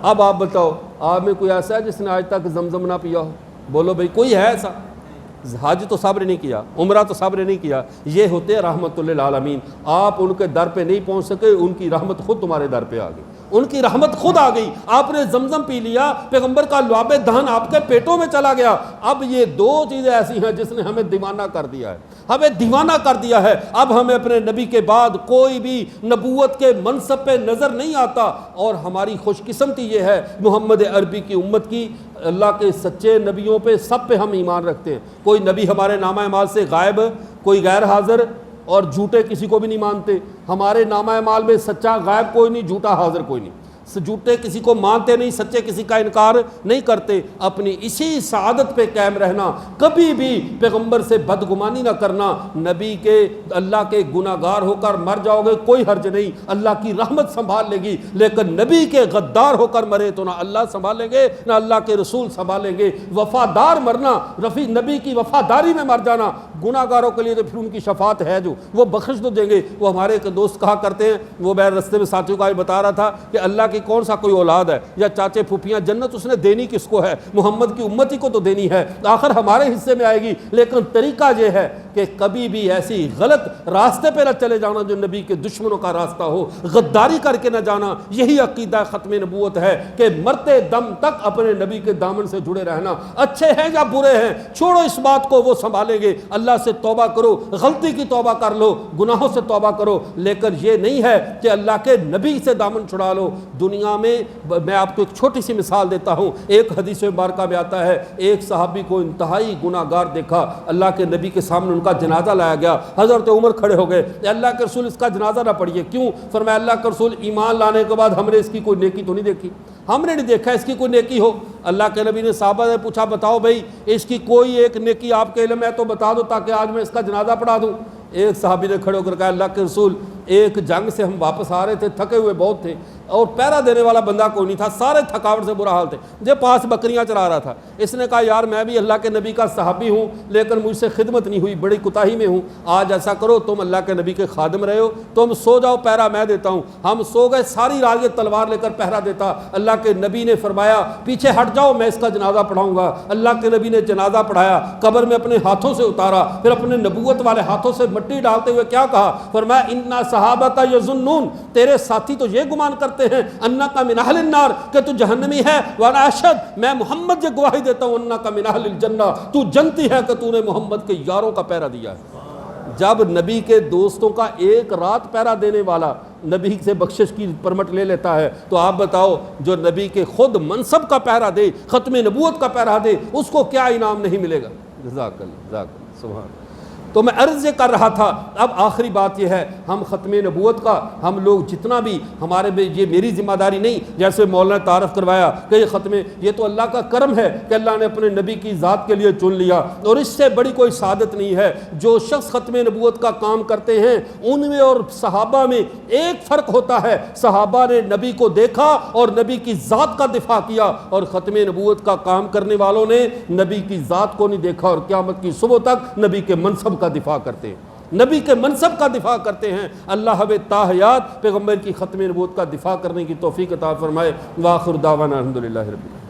اب آپ بتاؤ, آپ میں کوئی ایسا ہے جس نے آج تک زمزم نہ پیا ہو؟ بولو بھائی, کوئی ہے ایسا؟ حج تو صبر نہیں کیا, عمرہ تو صبر نہیں کیا. یہ ہوتے رحمت للعالمین. آپ ان کے در پہ نہیں پہنچ سکے, ان کی رحمت خود تمہارے در پہ آ گئی, ان کی رحمت خود آ گئی. آپ نے زمزم پی لیا, پیغمبر کا لعاب دہن آپ کے پیٹوں میں چلا گیا. اب یہ دو چیزیں ایسی ہیں جس نے ہمیں دیوانہ کر دیا ہے, ہمیں دیوانہ کر دیا ہے. اب ہمیں اپنے نبی کے بعد کوئی بھی نبوت کے منصب پہ نظر نہیں آتا. اور ہماری خوش قسمتی یہ ہے محمد عربی کی امت کی, اللہ کے سچے نبیوں پہ سب پہ ہم ایمان رکھتے ہیں. کوئی نبی ہمارے نامہ اعمال سے غائب, کوئی غیر حاضر, اور جھوٹے کسی کو بھی نہیں مانتے. ہمارے نامہ اعمال میں سچا غائب کوئی نہیں, جھوٹا حاضر کوئی نہیں. جھوٹے کسی کو مانتے نہیں, سچے کسی کا انکار نہیں کرتے. اپنی اسی سعادت پہ قائم رہنا, کبھی بھی پیغمبر سے بدگمانی نہ کرنا. نبی کے اللہ کے گناہ گار ہو کر مر جاؤ گے کوئی حرج نہیں, اللہ کی رحمت سنبھال لے گی. لیکن نبی کے غدار ہو کر مرے تو نہ اللہ سنبھالیں گے نہ اللہ کے رسول سنبھالیں گے. وفادار مرنا, رفیع نبی کی وفاداری میں مر جانا. گناہ گاروں کے لیے تو پھر ان کی شفاعت ہے, جو وہ بخش تو دیں گے. وہ ہمارے ایک دوست کہا کرتے ہیں, وہ بیر رستے میں ساتھیوں کا بتا رہا تھا کہ اللہ کی کون سا کوئی اولاد ہے یا چاچے پھوپھیاں, جنت اس نے دینی کس کو ہے؟ محمد کی امتی کو تو دینی ہے, آخر ہمارے حصے میں آئے گی. لیکن طریقہ یہ ہے کہ کبھی بھی ایسی غلط راستے پہ نہ چلے جانا جو نبی کے دشمنوں کا راستہ ہو, غداری کر کے نہ جانا. یہی عقیدہ ختم نبوت ہے کہ مرتے دم تک اپنے نبی کے دامن سے جڑے رہنا. اچھے ہیں یا برے ہیں, چھوڑو اس بات کو, وہ سنبھالیں گے. اللہ سے توبہ کرو, غلطی کی توبہ کر لو, گناہوں سے توبہ کرو. لیکن یہ نہیں ہے کہ اللہ کے نبی سے دامن چھڑا لو. دنیا میں میں آپ کو ایک چھوٹی سی مثال دیتا ہوں. ایک حدیث مبارکہ میں آتا ہے, ایک صحابی کو انتہائی گناہ گار دیکھا, اللہ کے نبی کے سامنے ان کا جنازہ لایا گیا. حضرت عمر کھڑے ہو گئے, اللہ کے رسول اس کا جنازہ نہ پڑھیے. کیوں؟ فرمایا اللہ کے رسول ایمان لانے کے بعد ہم نے اس کی کوئی نیکی تو نہیں دیکھی. ہم نے نہیں دیکھا اس کی کوئی نیکی ہو۔ اللہ کے نبی نے صحابہ سے پوچھا بتاؤ بھائی اس کی کوئی ایک نیکی آپ کے علم ہے تو بتا دو تاکہ آج میں اس کا جنازہ پڑھا دوں۔ ایک صحابی نے کھڑے ہو کر کہا اللہ کے رسول ایک جنگ سے ہم واپس آ رہے تھے، تھکے ہوئے بہت تھے اور پہرا دینے والا بندہ کوئی نہیں تھا، سارے تھکاوٹ سے برا حال تھے، مجھے پاس بکریاں چلا رہا تھا۔ اس نے کہا یار میں بھی اللہ کے نبی کا صحابی ہوں لیکن مجھ سے خدمت نہیں ہوئی، بڑی کوتاہی میں ہوں، آج ایسا کرو تم اللہ کے نبی کے خادم رہے ہو، تم سو جاؤ پہرا میں دیتا ہوں۔ ہم سو گئے، ساری رات یہ تلوار لے کر پہرا دیتا۔ اللہ کے نبی نے فرمایا پیچھے ہٹ جاؤ میں اس کا جنازہ پڑھاؤں گا۔ اللہ کے نبی نے جنازہ پڑھایا، قبر میں اپنے ہاتھوں سے اتارا، پھر اپنے نبوت والے ہاتھوں سے مٹی ڈالتے ہوئے کیا کہا؟ فرمایا انا صحابۃ یظنون، تیرے ساتھی تو یہ گمان کرتے ہیں انک من اہل النار کہ تو جہنمی ہے، وانا اشہد میں محمد یہ گواہی دیتا ہوں انک من اہل الجنہ تو جنتی ہے کہ تو نے محمد کے یاروں کا پہرا دیا ہے۔ جب نبی کے دوستوں کا ایک رات پہرا دینے والا نبی سے بخشش کی پرمٹ لے لیتا ہے تو آپ بتاؤ جو نبی کے خود منصب کا پہرا دے، ختم نبوت کا پہرا دے، اس کو کیا انعام نہیں ملے گا؟ جزاک اللہ جزاک اللہ سبحان اللہ۔ تو میں عرض کر رہا تھا اب آخری بات یہ ہے ہم ختم نبوت کا ہم لوگ جتنا بھی ہمارے میں یہ میری ذمہ داری نہیں، جیسے مولانا نے تعارف کروایا کہ یہ ختم یہ تو اللہ کا کرم ہے کہ اللہ نے اپنے نبی کی ذات کے لیے چن لیا، اور اس سے بڑی کوئی سعادت نہیں ہے۔ جو شخص ختم نبوت کا کام کرتے ہیں ان میں اور صحابہ میں ایک فرق ہوتا ہے، صحابہ نے نبی کو دیکھا اور نبی کی ذات کا دفاع کیا، اور ختم نبوت کا کام کرنے والوں نے نبی کی ذات کو نہیں دیکھا اور قیامت کی صبح تک نبی کے منصب کا دفاع کرتے ہیں، نبی کے منصب کا دفاع کرتے ہیں۔ اللہ ہمیں تا حیات پیغمبر کی ختم نبوت کا دفاع کرنے کی توفیق عطا فرمائے۔ وآخر دعوانا الحمدللہ رب العالمین۔